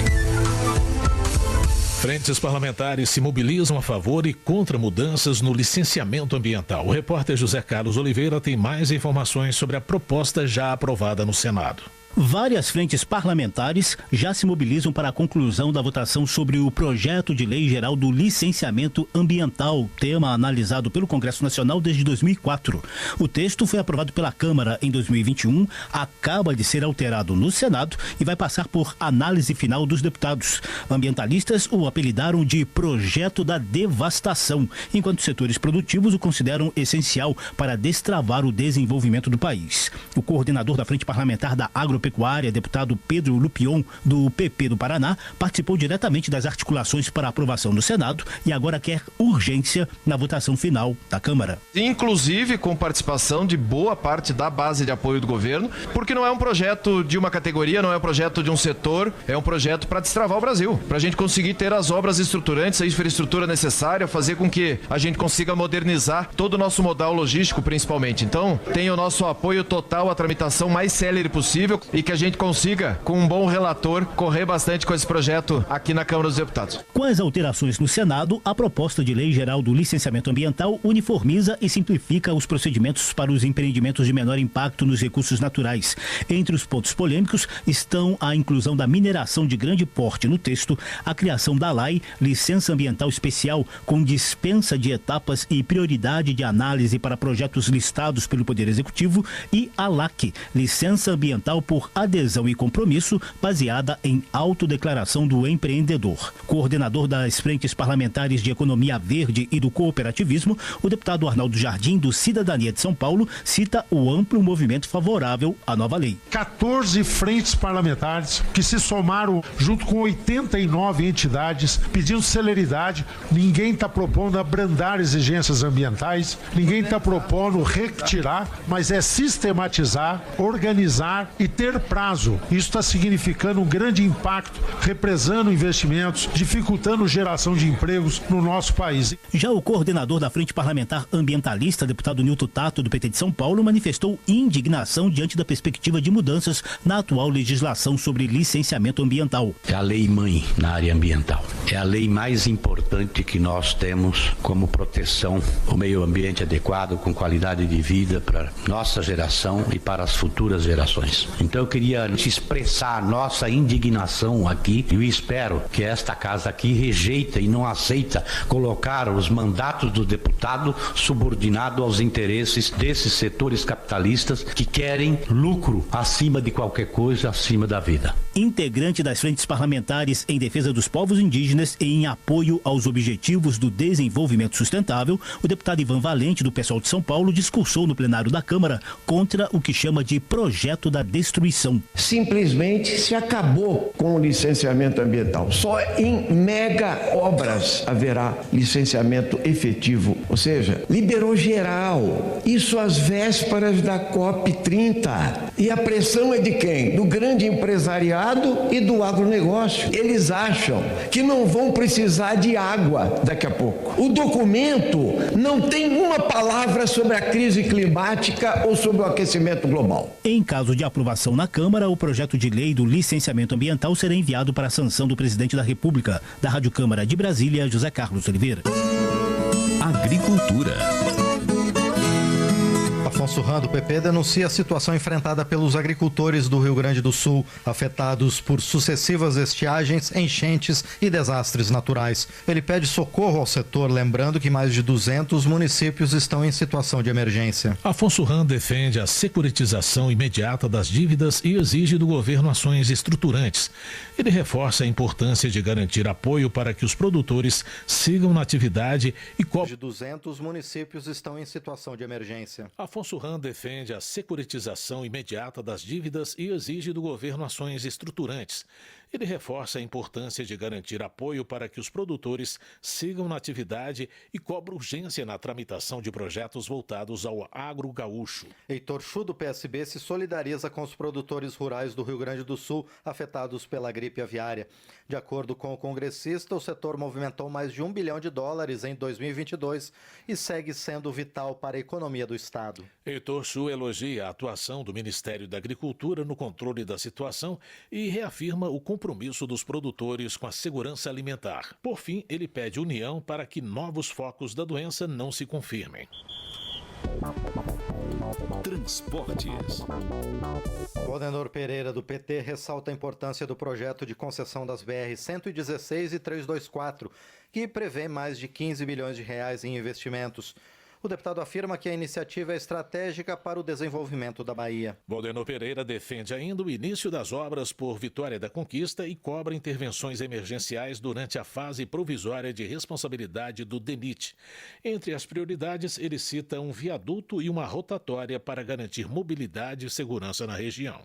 [SPEAKER 8] Frentes parlamentares se mobilizam a favor e contra mudanças no licenciamento ambiental. O repórter José Carlos Oliveira tem mais informações sobre a proposta já aprovada no Senado.
[SPEAKER 1] Várias frentes parlamentares já se mobilizam para a conclusão da votação sobre o projeto de lei geral do licenciamento ambiental, tema analisado pelo Congresso Nacional desde 2004. O texto foi aprovado pela Câmara em 2021, acaba de ser alterado no Senado e vai passar por análise final dos deputados. Ambientalistas o apelidaram de projeto da devastação, enquanto setores produtivos o consideram essencial para destravar o desenvolvimento do país. O coordenador da Frente Parlamentar da Agropecuária, deputado Pedro Lupion, do PP do Paraná, participou diretamente das articulações para aprovação no Senado e agora quer urgência na votação final da Câmara.
[SPEAKER 14] Inclusive com participação de boa parte da base de apoio do governo, porque não é um projeto de uma categoria, não é um projeto de um setor, é um projeto para destravar o Brasil, para a gente conseguir ter as obras estruturantes, a infraestrutura necessária, fazer com que a gente consiga modernizar todo o nosso modal logístico, principalmente. Então, tem o nosso apoio total à tramitação mais célere possível e que a gente consiga, com um bom relator, correr bastante com esse projeto aqui na Câmara dos Deputados.
[SPEAKER 1] Com as alterações no Senado, a proposta de lei geral do licenciamento ambiental uniformiza e simplifica os procedimentos para os empreendimentos de menor impacto nos recursos naturais. Entre os pontos polêmicos estão a inclusão da mineração de grande porte no texto, a criação da LAI, licença ambiental especial, com dispensa de etapas e prioridade de análise para projetos listados pelo Poder Executivo, e a LAC, licença ambiental por por adesão e compromisso, baseada em autodeclaração do empreendedor. Coordenador das frentes parlamentares de Economia Verde e do Cooperativismo, o deputado Arnaldo Jardim, do Cidadania de São Paulo, cita o amplo movimento favorável à nova lei.
[SPEAKER 15] 14 frentes parlamentares que se somaram junto com 89 entidades pedindo celeridade. Ninguém está propondo abrandar exigências ambientais, ninguém está propondo retirar, mas é sistematizar, organizar e ter prazo. Isso está significando um grande impacto, represando investimentos, dificultando geração de empregos no nosso país.
[SPEAKER 1] Já o coordenador da Frente Parlamentar Ambientalista, deputado Nilton Tato, do PT de São Paulo, manifestou indignação diante da perspectiva de mudanças na atual legislação sobre licenciamento ambiental.
[SPEAKER 17] É a lei mãe na área ambiental. É a lei mais importante que nós temos como proteção ao meio ambiente adequado, com qualidade de vida para nossa geração e para as futuras gerações. Então eu queria expressar a nossa indignação aqui e eu espero que esta casa aqui rejeita e não aceita colocar os mandatos do deputado subordinado aos interesses desses setores capitalistas que querem lucro acima de qualquer coisa, acima da vida.
[SPEAKER 1] Integrante das frentes parlamentares em defesa dos povos indígenas e em apoio aos objetivos do desenvolvimento sustentável, o deputado Ivan Valente, do PSOL de São Paulo, discursou no plenário da Câmara contra o que chama de projeto da destruição.
[SPEAKER 18] Simplesmente se acabou com o licenciamento ambiental. Só em mega obras haverá licenciamento efetivo, ou seja, liberou geral. Isso às vésperas da COP30. E a pressão é de quem? Do grande empresariado e do agronegócio. Eles acham que não vão precisar de água daqui a pouco. O documento não tem uma palavra sobre a crise climática ou sobre o aquecimento global.
[SPEAKER 1] Em caso de aprovação na Câmara, o projeto de lei do licenciamento ambiental será enviado para a sanção do presidente da República. Da Rádio Câmara de Brasília, José Carlos Oliveira.
[SPEAKER 21] Agricultura.
[SPEAKER 10] Afonso Ram, do PP, denuncia a situação enfrentada pelos agricultores do Rio Grande do Sul, afetados por sucessivas estiagens, enchentes e desastres naturais. Ele pede socorro ao setor, lembrando que mais de 200 municípios estão em situação de emergência.
[SPEAKER 8] Afonso Ram defende a securitização imediata das dívidas e exige do governo ações estruturantes. Ele reforça a importância de garantir apoio para que os produtores sigam na atividade e
[SPEAKER 10] de 200 municípios estão em situação de emergência.
[SPEAKER 8] Afonso Ram defende a securitização imediata das dívidas e exige do governo ações estruturantes. Ele reforça a importância de garantir apoio para que os produtores sigam na atividade e cobra urgência na tramitação de projetos voltados ao agro gaúcho.
[SPEAKER 10] Heitor Chu, do PSB, se solidariza com os produtores rurais do Rio Grande do Sul afetados pela gripe aviária. De acordo com o congressista, o setor movimentou mais de $1 bilhão em 2022 e segue sendo vital para a economia do estado.
[SPEAKER 8] Heitor Chu elogia a atuação do Ministério da Agricultura no controle da situação e reafirma o compromisso dos produtores com a segurança alimentar. Por fim, ele pede união para que novos focos da doença não se confirmem.
[SPEAKER 21] Transportes.
[SPEAKER 10] Coordenador Pereira, do PT, ressalta a importância do projeto de concessão das BR-116 e 324, que prevê mais de R$15 bilhões em investimentos. O deputado afirma que a iniciativa é estratégica para o desenvolvimento da Bahia.
[SPEAKER 8] Valdenor Pereira defende ainda o início das obras por Vitória da Conquista e cobra intervenções emergenciais durante a fase provisória de responsabilidade do DENIT. Entre as prioridades, ele cita um viaduto e uma rotatória para garantir mobilidade e segurança na região.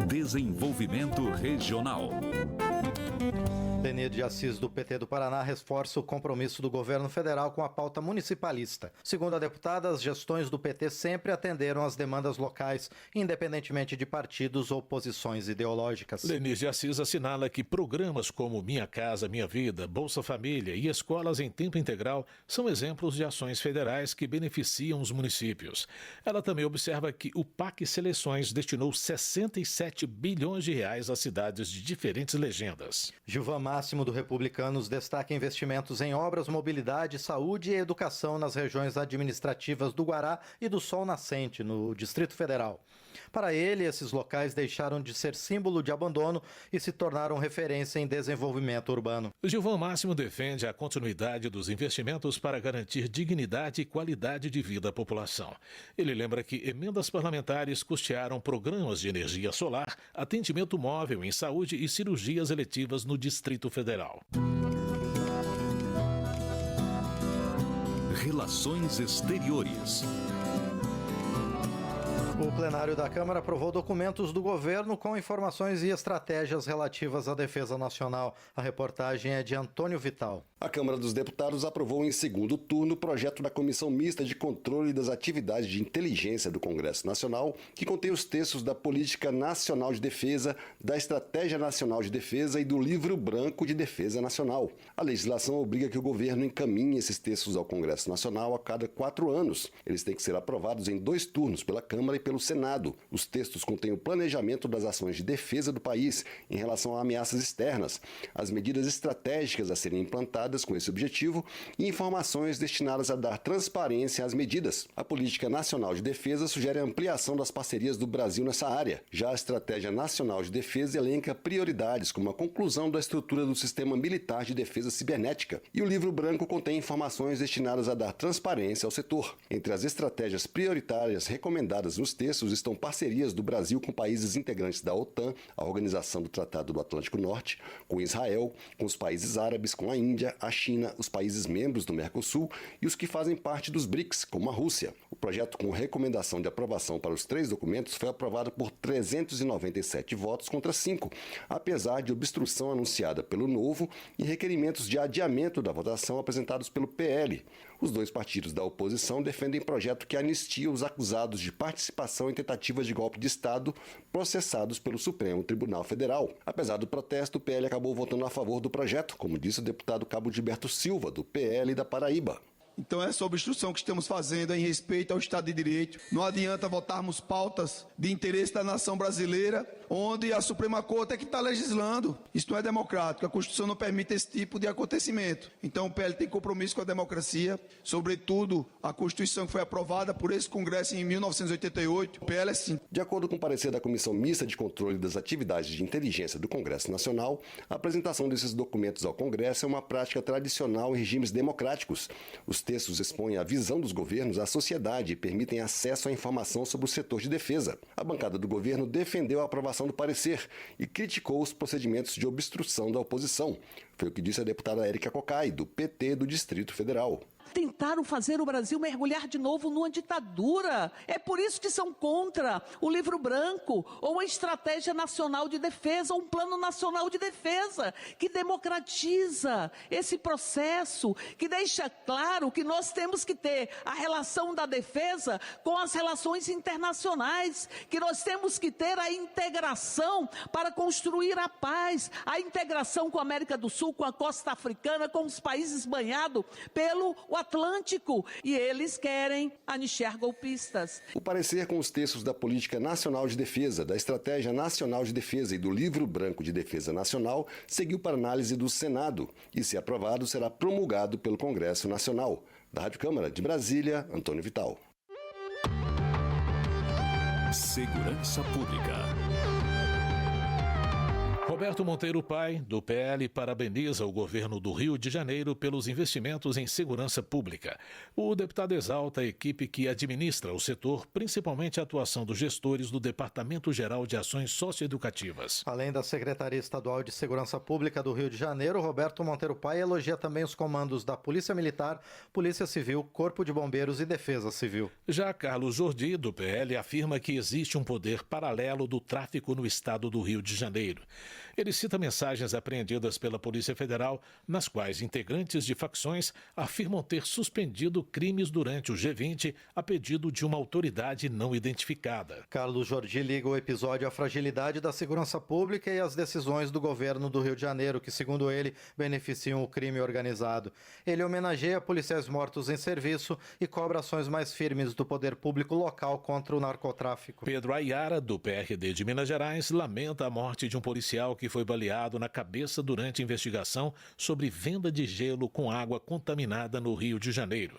[SPEAKER 21] Desenvolvimento regional.
[SPEAKER 10] Denir de Assis, do PT do Paraná, reforça o compromisso do governo federal com a pauta municipalista. Segundo a deputada, as gestões do PT sempre atenderam às demandas locais, independentemente de partidos ou posições ideológicas.
[SPEAKER 8] Denir de Assis assinala que programas como Minha Casa Minha Vida, Bolsa Família e escolas em tempo integral são exemplos de ações federais que beneficiam os municípios. Ela também observa que o PAC Seleções destinou R$67 bilhões às cidades de diferentes legendas.
[SPEAKER 10] Gilvamar Máximo do Republicanos destaca investimentos em obras, mobilidade, saúde e educação nas regiões administrativas do Guará e do Sol Nascente, no Distrito Federal. Para ele, esses locais deixaram de ser símbolo de abandono e se tornaram referência em desenvolvimento urbano.
[SPEAKER 8] Gilvan Máximo defende a continuidade dos investimentos para garantir dignidade e qualidade de vida à população. Ele lembra que emendas parlamentares custearam programas de energia solar, atendimento móvel em saúde e cirurgias eletivas no Distrito Federal.
[SPEAKER 21] Relações Exteriores.
[SPEAKER 10] O plenário da Câmara aprovou documentos do governo com informações e estratégias relativas à defesa nacional. A reportagem é de Antônio Vital.
[SPEAKER 2] A Câmara dos Deputados aprovou em segundo turno o projeto da Comissão Mista de Controle das Atividades de Inteligência do Congresso Nacional, que contém os textos da Política Nacional de Defesa, da Estratégia Nacional de Defesa e do Livro Branco de Defesa Nacional. A legislação obriga que o governo encaminhe esses textos ao Congresso Nacional a cada 4 anos. Eles têm que ser aprovados em 2 turnos, pela Câmara e pelo Senado. Os textos contêm o planejamento das ações de defesa do país em relação a ameaças externas, as medidas estratégicas a serem implantadas com esse objetivo e informações destinadas a dar transparência às medidas. A Política Nacional de Defesa sugere a ampliação das parcerias do Brasil nessa área. Já a Estratégia Nacional de Defesa elenca prioridades, como a conclusão da estrutura do Sistema Militar de Defesa Cibernética. E o Livro Branco contém informações destinadas a dar transparência ao setor. Entre as estratégias prioritárias recomendadas nos textos estão parcerias do Brasil com países integrantes da OTAN, a Organização do Tratado do Atlântico Norte, com Israel, com os países árabes, com a Índia, a China, os países membros do Mercosul e os que fazem parte dos BRICS, como a Rússia. O projeto com recomendação de aprovação para os 3 documentos foi aprovado por 397 votos contra 5, apesar de obstrução anunciada pelo Novo e requerimentos de adiamento da votação apresentados pelo PL. Os 2 partidos da oposição defendem projeto que anistia os acusados de participação em tentativas de golpe de Estado processados pelo Supremo Tribunal Federal. Apesar do protesto, o PL acabou votando a favor do projeto, como disse o deputado Cabo Gilberto Silva, do PL da Paraíba.
[SPEAKER 3] Então essa obstrução que estamos fazendo é em respeito ao Estado de Direito. Não adianta votarmos pautas de interesse da nação brasileira, onde a Suprema Corte é que está legislando. Isso não é democrático, a Constituição não permite esse tipo de acontecimento. Então o PL tem compromisso com a democracia, sobretudo a Constituição que foi aprovada por esse Congresso em 1988. O PL é sim.
[SPEAKER 2] De acordo com o parecer da Comissão Mista de Controle das Atividades de Inteligência do Congresso Nacional, a apresentação desses documentos ao Congresso é uma prática tradicional em regimes democráticos. Os textos expõem a visão dos governos à sociedade e permitem acesso à informação sobre o setor de defesa. A bancada do governo defendeu a aprovação do parecer e criticou os procedimentos de obstrução da oposição. Foi o que disse a deputada Érica Cocai, do PT do Distrito Federal.
[SPEAKER 19] Tentaram fazer o Brasil mergulhar de novo numa ditadura. É por isso que são contra o Livro Branco ou a Estratégia Nacional de Defesa, ou um Plano Nacional de Defesa, que democratiza esse processo, que deixa claro que nós temos que ter a relação da defesa com as relações internacionais, que nós temos que ter a integração para construir a paz, a integração com a América do Sul, com a costa africana, com os países banhados pelo Atlântico, e eles querem anistiar golpistas.
[SPEAKER 2] O parecer com os textos da Política Nacional de Defesa, da Estratégia Nacional de Defesa e do Livro Branco de Defesa Nacional seguiu para análise do Senado e, se aprovado, será promulgado pelo Congresso Nacional. Da Rádio Câmara de Brasília, Antônio Vital.
[SPEAKER 21] Segurança Pública.
[SPEAKER 8] Roberto Monteiro Pai, do PL, parabeniza o governo do Rio de Janeiro pelos investimentos em segurança pública. O deputado exalta a equipe que administra o setor, principalmente a atuação dos gestores do Departamento Geral de Ações Socioeducativas.
[SPEAKER 10] Além da Secretaria Estadual de Segurança Pública do Rio de Janeiro, Roberto Monteiro Pai elogia também os comandos da Polícia Militar, Polícia Civil, Corpo de Bombeiros e Defesa Civil.
[SPEAKER 8] Já Carlos Jordi, do PL, afirma que existe um poder paralelo do tráfico no estado do Rio de Janeiro. Ele cita mensagens apreendidas pela Polícia Federal, nas quais integrantes de facções afirmam ter suspendido crimes durante o G20 a pedido de uma autoridade não identificada.
[SPEAKER 10] Carlos Jordi liga o episódio à fragilidade da segurança pública e às decisões do governo do Rio de Janeiro, que, segundo ele, beneficiam o crime organizado. Ele homenageia policiais mortos em serviço e cobra ações mais firmes do poder público local contra o narcotráfico.
[SPEAKER 8] Pedro Ayara, do PRD de Minas Gerais, lamenta a morte de um policial policial que foi baleado na cabeça durante a investigação sobre venda de gelo com água contaminada no Rio de Janeiro.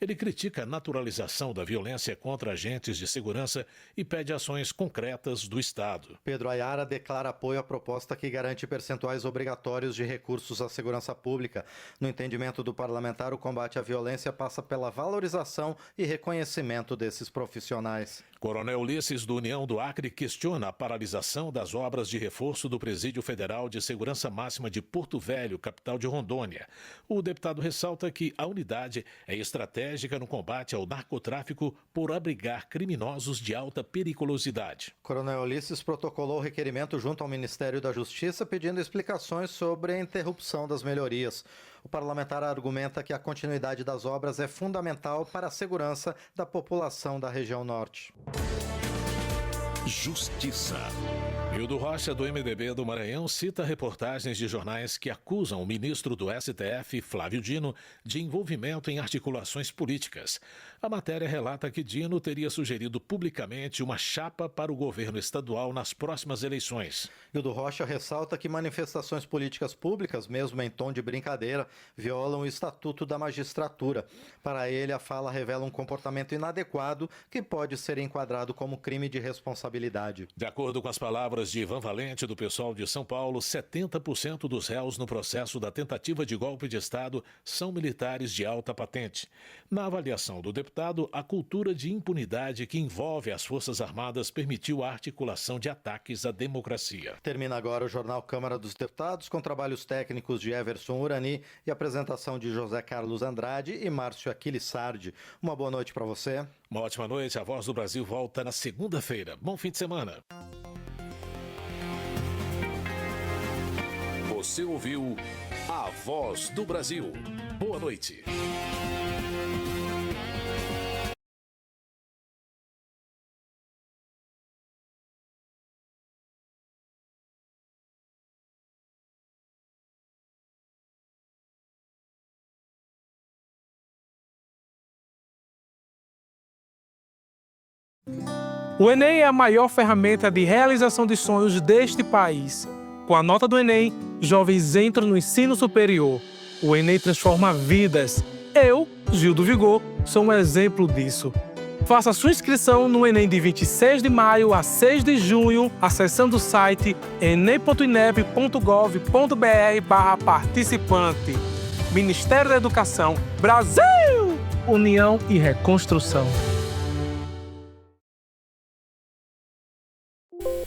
[SPEAKER 8] Ele critica a naturalização da violência contra agentes de segurança e pede ações concretas do Estado.
[SPEAKER 10] Pedro Ayara declara apoio à proposta que garante percentuais obrigatórios de recursos à segurança pública. No entendimento do parlamentar, o combate à violência passa pela valorização e reconhecimento desses profissionais.
[SPEAKER 8] Coronel Ulisses, do União do Acre, questiona a paralisação das obras de reforço do Presídio Federal de Segurança Máxima de Porto Velho, capital de Rondônia. O deputado ressalta que a unidade é estratégica no combate ao narcotráfico por abrigar criminosos de alta periculosidade.
[SPEAKER 10] Coronel Ulisses protocolou o requerimento junto ao Ministério da Justiça pedindo explicações sobre a interrupção das melhorias. O parlamentar argumenta que a continuidade das obras é fundamental para a segurança da população da região norte.
[SPEAKER 21] Justiça.
[SPEAKER 8] Hildo Rocha, do MDB do Maranhão, cita reportagens de jornais que acusam o ministro do STF, Flávio Dino, de envolvimento em articulações políticas. A matéria relata que Dino teria sugerido publicamente uma chapa para o governo estadual nas próximas eleições.
[SPEAKER 10] Hildo Rocha ressalta que manifestações políticas públicas, mesmo em tom de brincadeira, violam o Estatuto da Magistratura. Para ele, a fala revela um comportamento inadequado que pode ser enquadrado como crime de responsabilidade.
[SPEAKER 8] De acordo com as palavras de Ivan Valente, do PSOL de São Paulo, 70% dos réus no processo da tentativa de golpe de Estado são militares de alta patente. Na avaliação do deputado, a cultura de impunidade que envolve as Forças Armadas permitiu a articulação de ataques à democracia.
[SPEAKER 10] Termina agora o Jornal Câmara dos Deputados, com trabalhos técnicos de Everson Urani e apresentação de José Carlos Andrade e Márcio Aquiles Sardi. Uma boa noite para você.
[SPEAKER 8] Uma ótima noite. A Voz do Brasil volta na segunda-feira. Bom fim de semana.
[SPEAKER 21] Você ouviu A Voz do Brasil. Boa noite.
[SPEAKER 5] O Enem é a maior ferramenta de realização de sonhos deste país. Com a nota do Enem, jovens entram no ensino superior. O Enem transforma vidas. Eu, Gil do Vigor, sou um exemplo disso. Faça sua inscrição no Enem de 26 de maio a 6 de junho, acessando o site enem.inep.gov.br/participante. Ministério da Educação, Brasil! União e Reconstrução.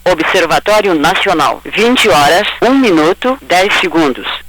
[SPEAKER 6] Observatório Nacional, 20 horas, 1 minuto, 10 segundos.